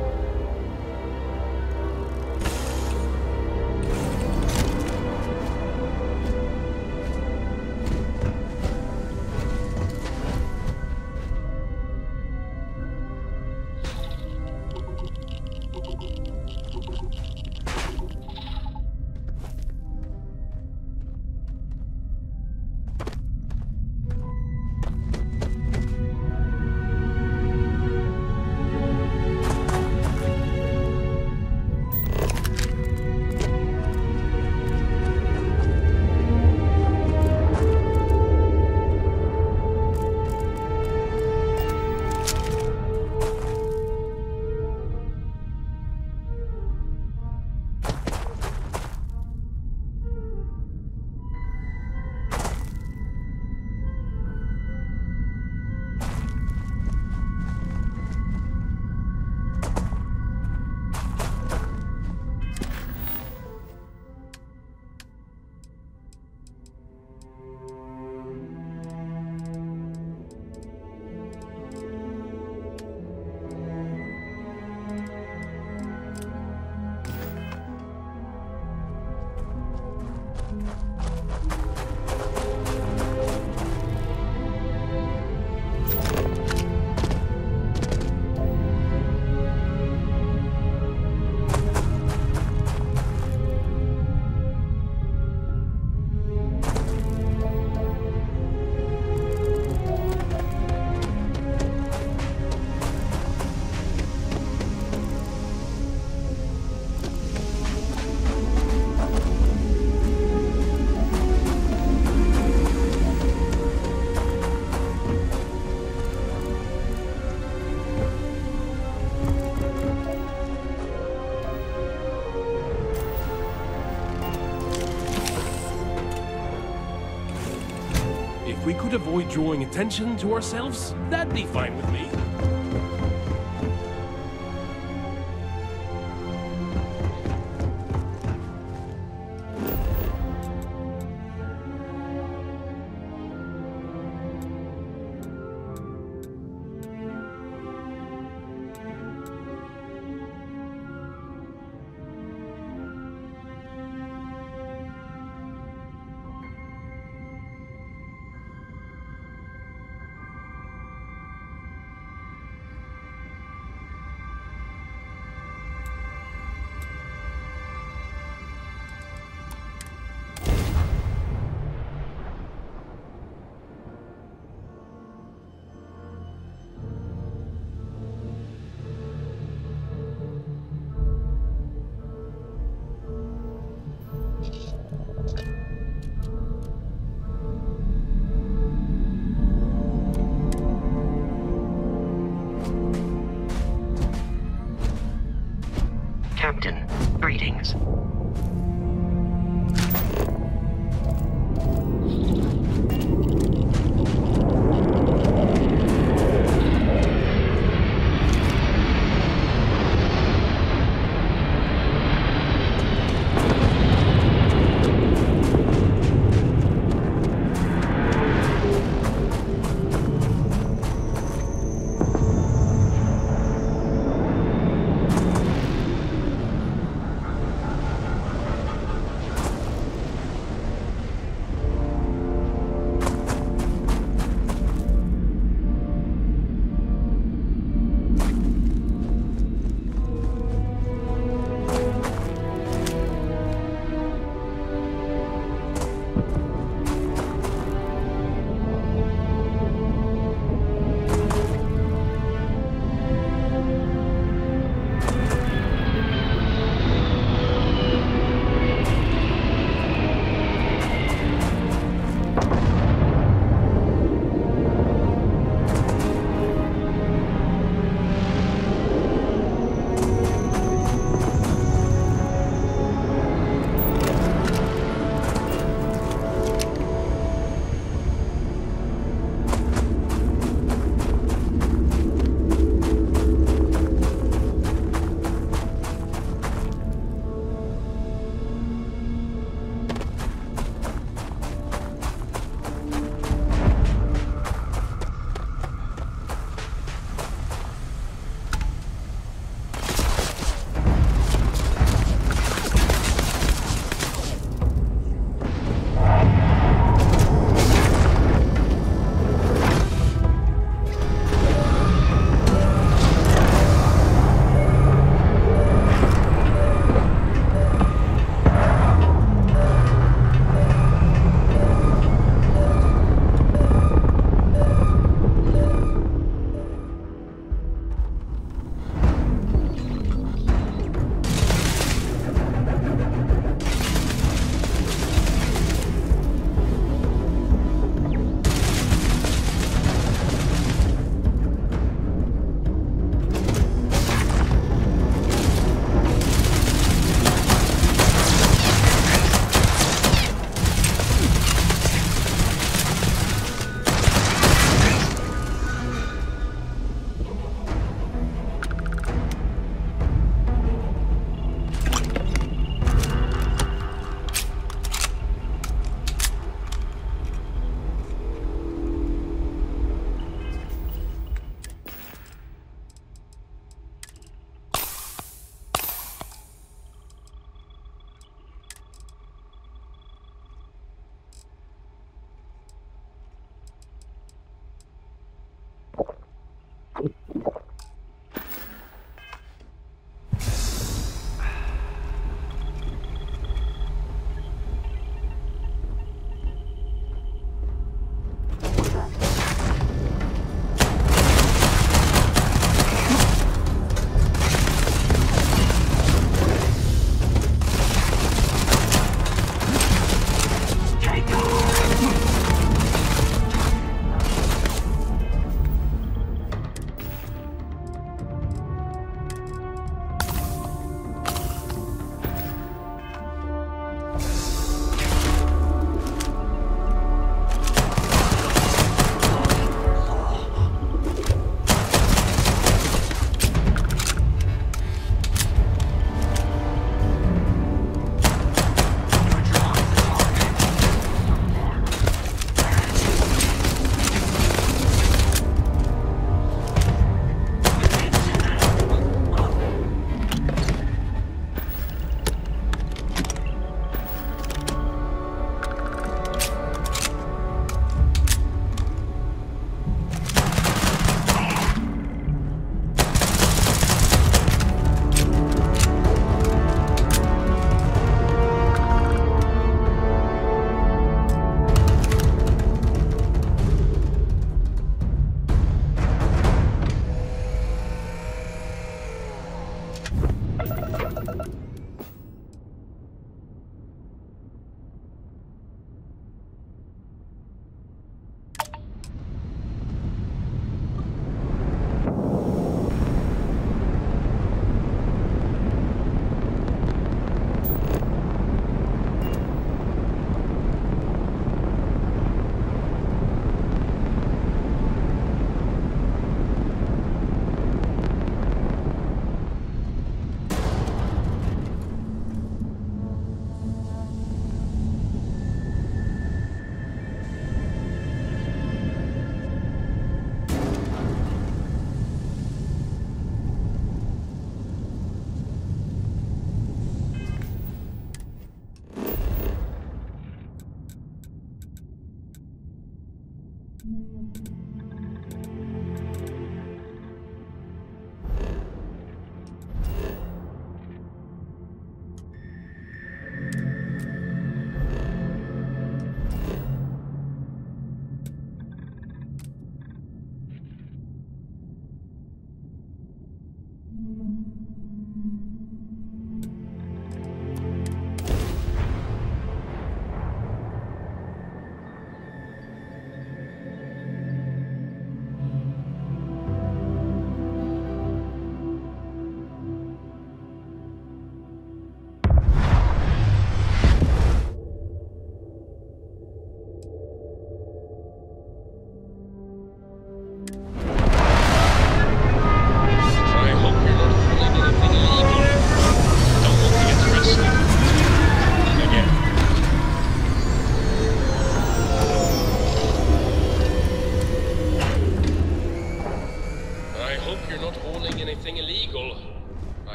If we could avoid drawing attention to ourselves, that'd be fine with me.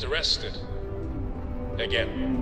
Arrested. Again.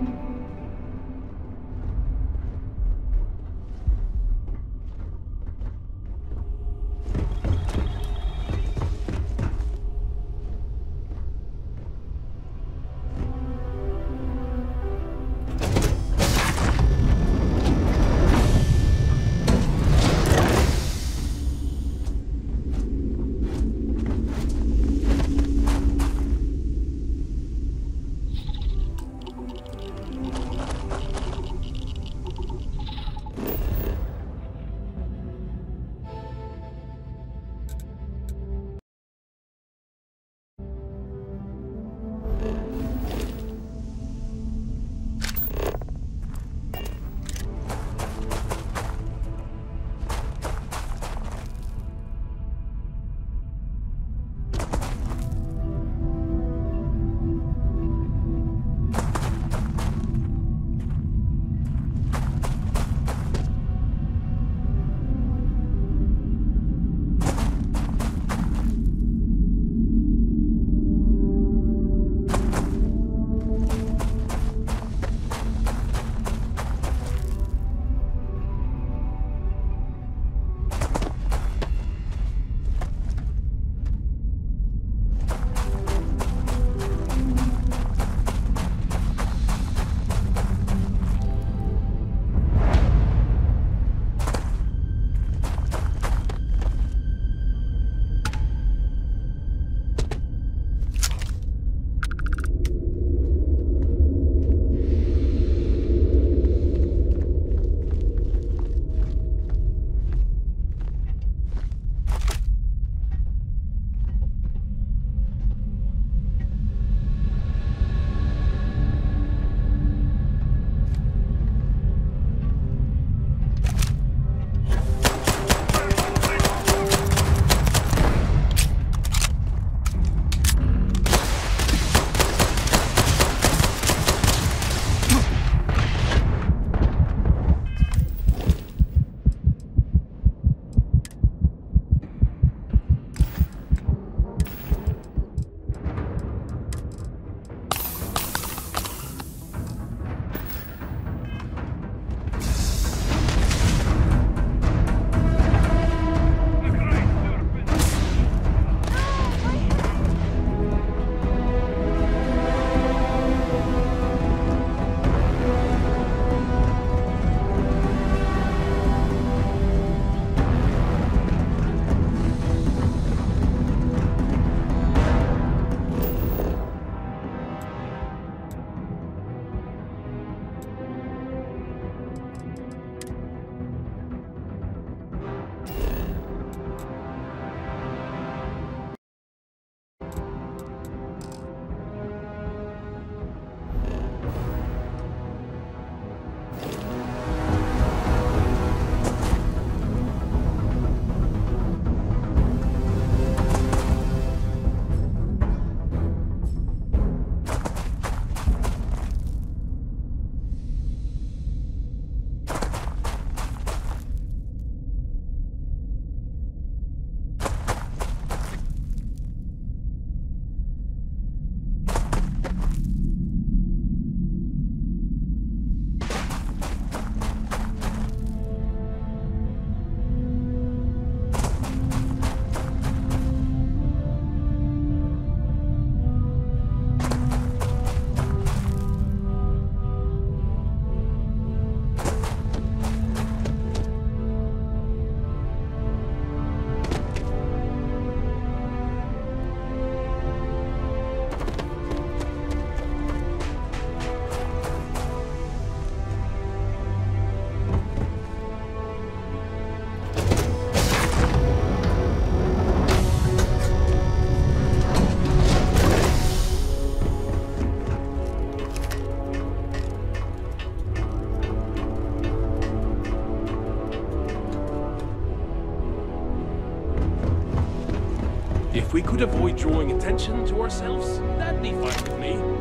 If we could avoid drawing attention to ourselves, that'd be fine with me.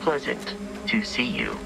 Pleasant to see you.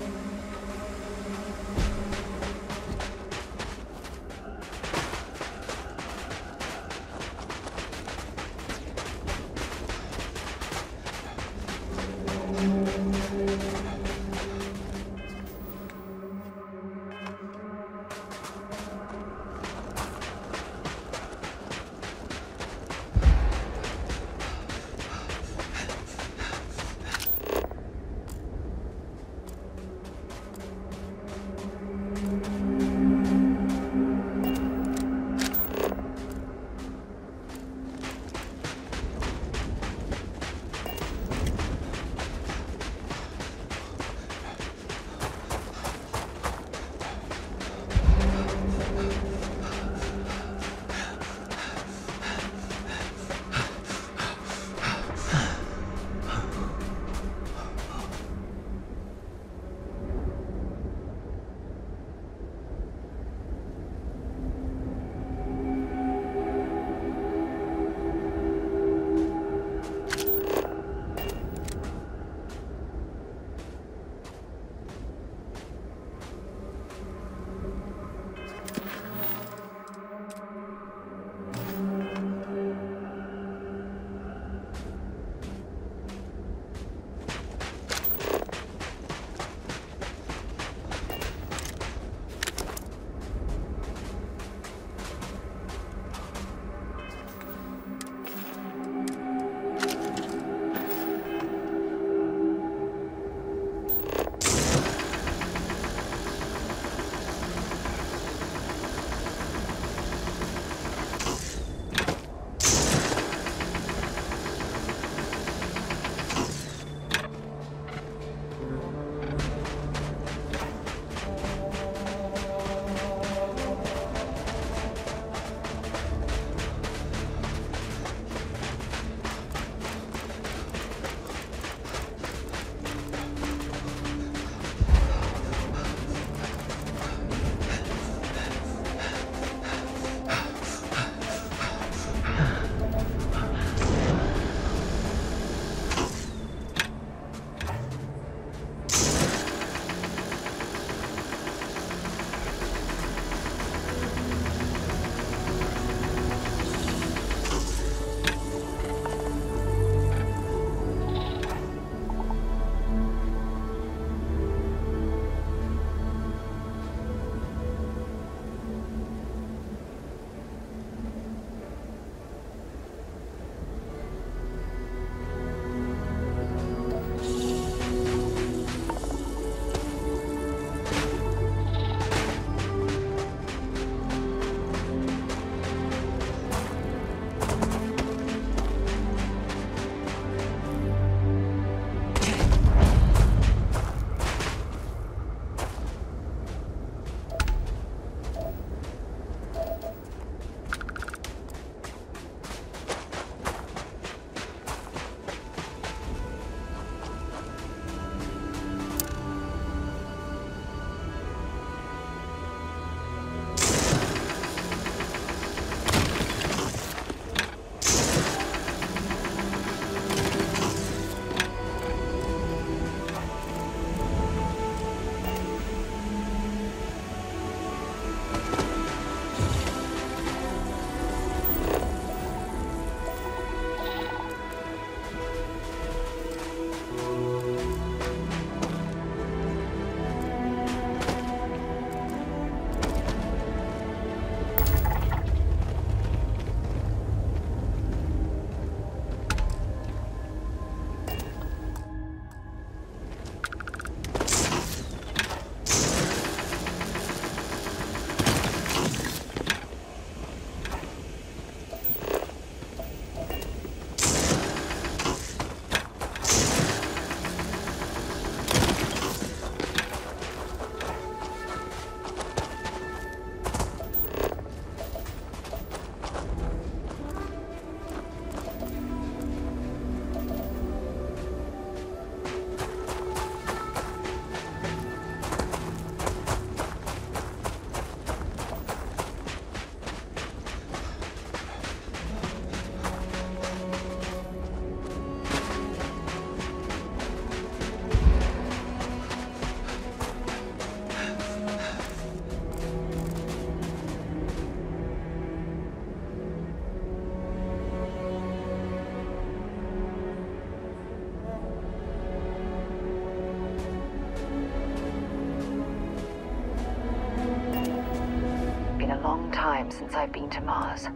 a long time since I've been to Mars.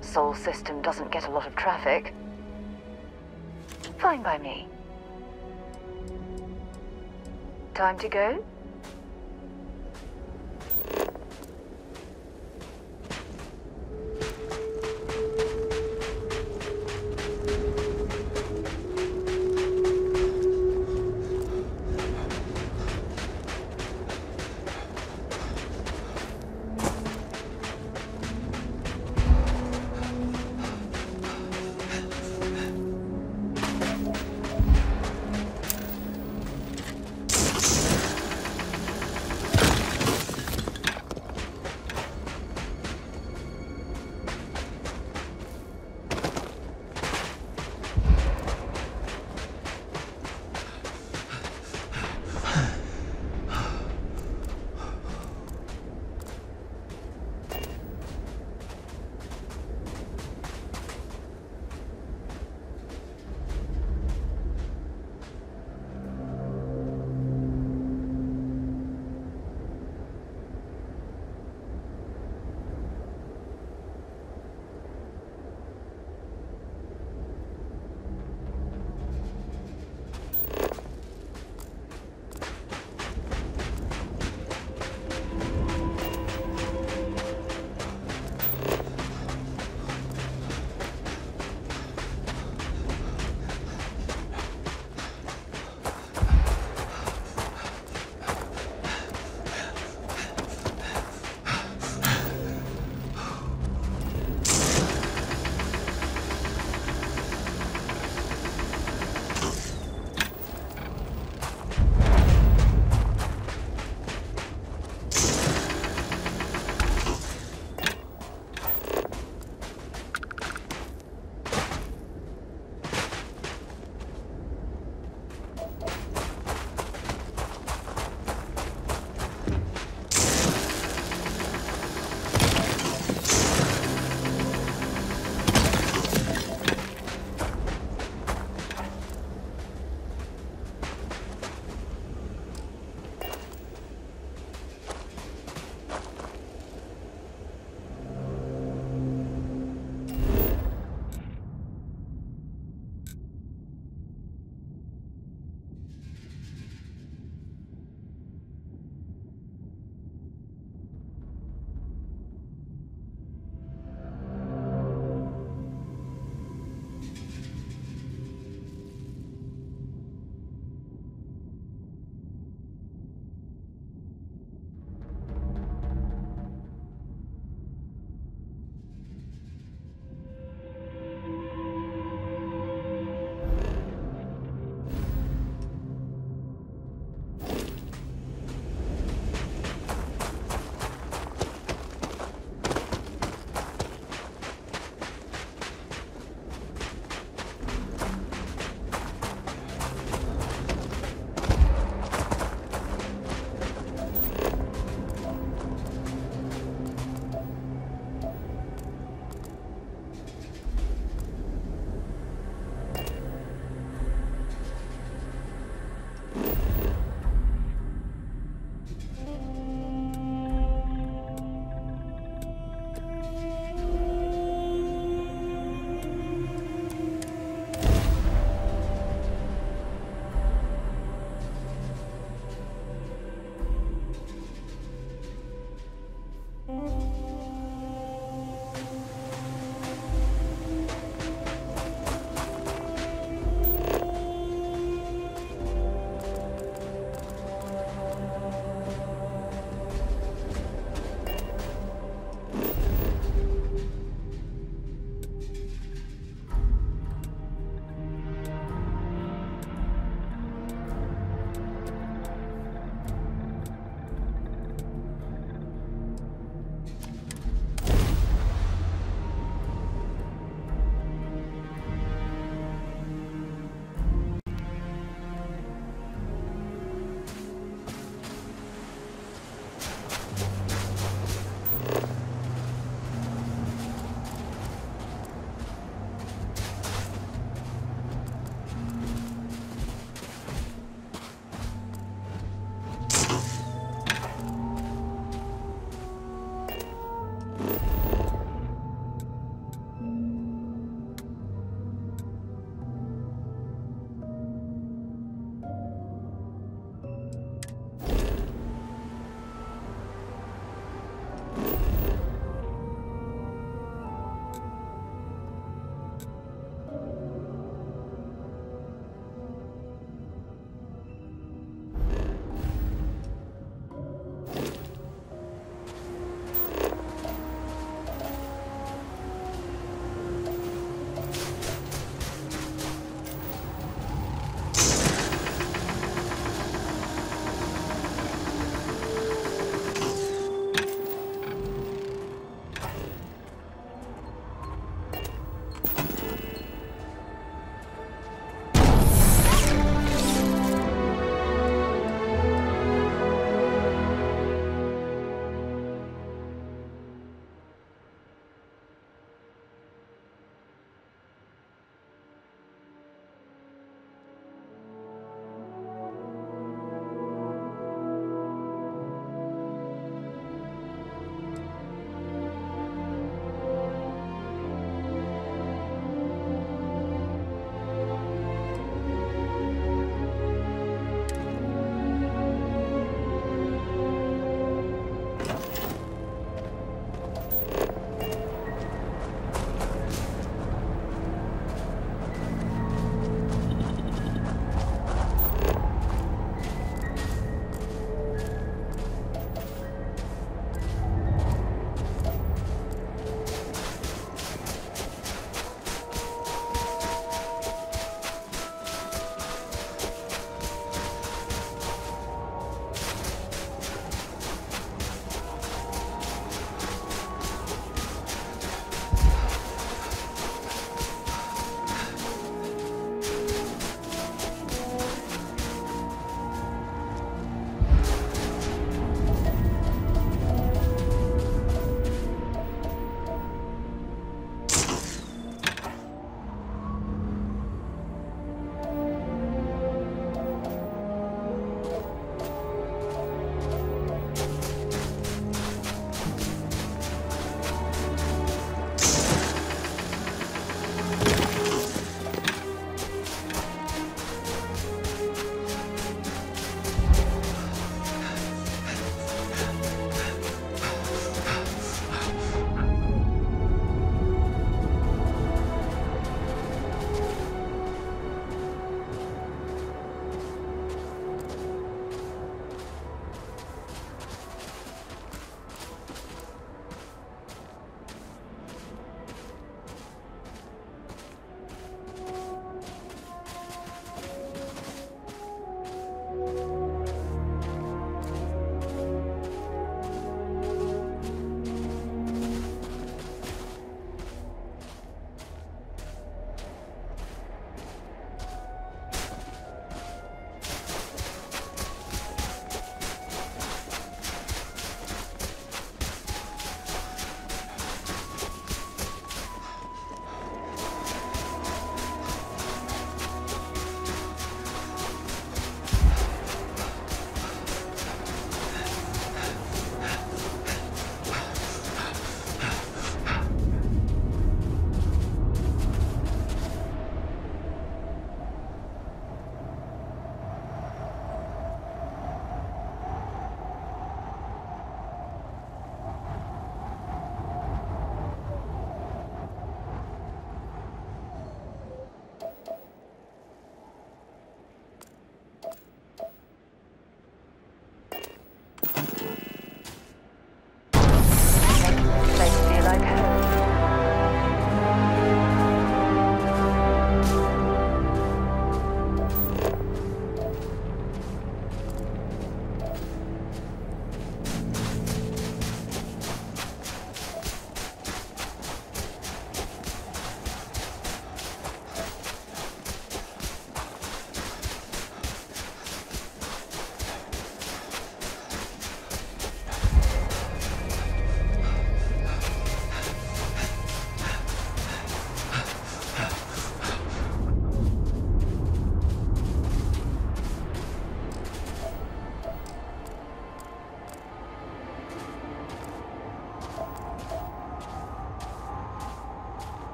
Sol system doesn't get a lot of traffic. Fine by me. Time to go?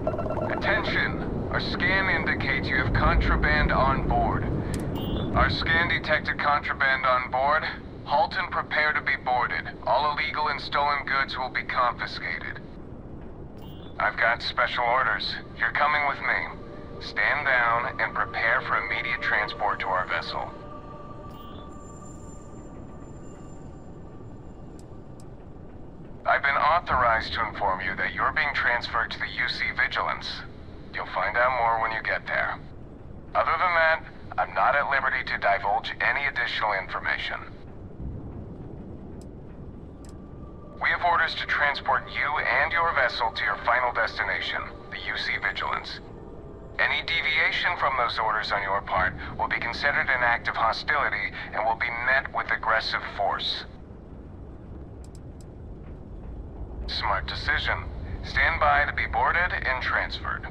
Attention! Our scan indicates you have contraband on board. Our scan detected contraband on board. Halt and prepare to be boarded. All illegal and stolen goods will be confiscated. I've got special orders. You're coming with me. Stand down and prepare for immediate transport to our vessel. I've been authorized to inform you that you're being transferred to the UC Vigilance. You'll find out more when you get there. Other than that, I'm not at liberty to divulge any additional information. We have orders to transport you and your vessel to your final destination, the UC Vigilance. Any deviation from those orders on your part will be considered an act of hostility and will be met with aggressive force. Smart decision. Stand by to be boarded and transferred.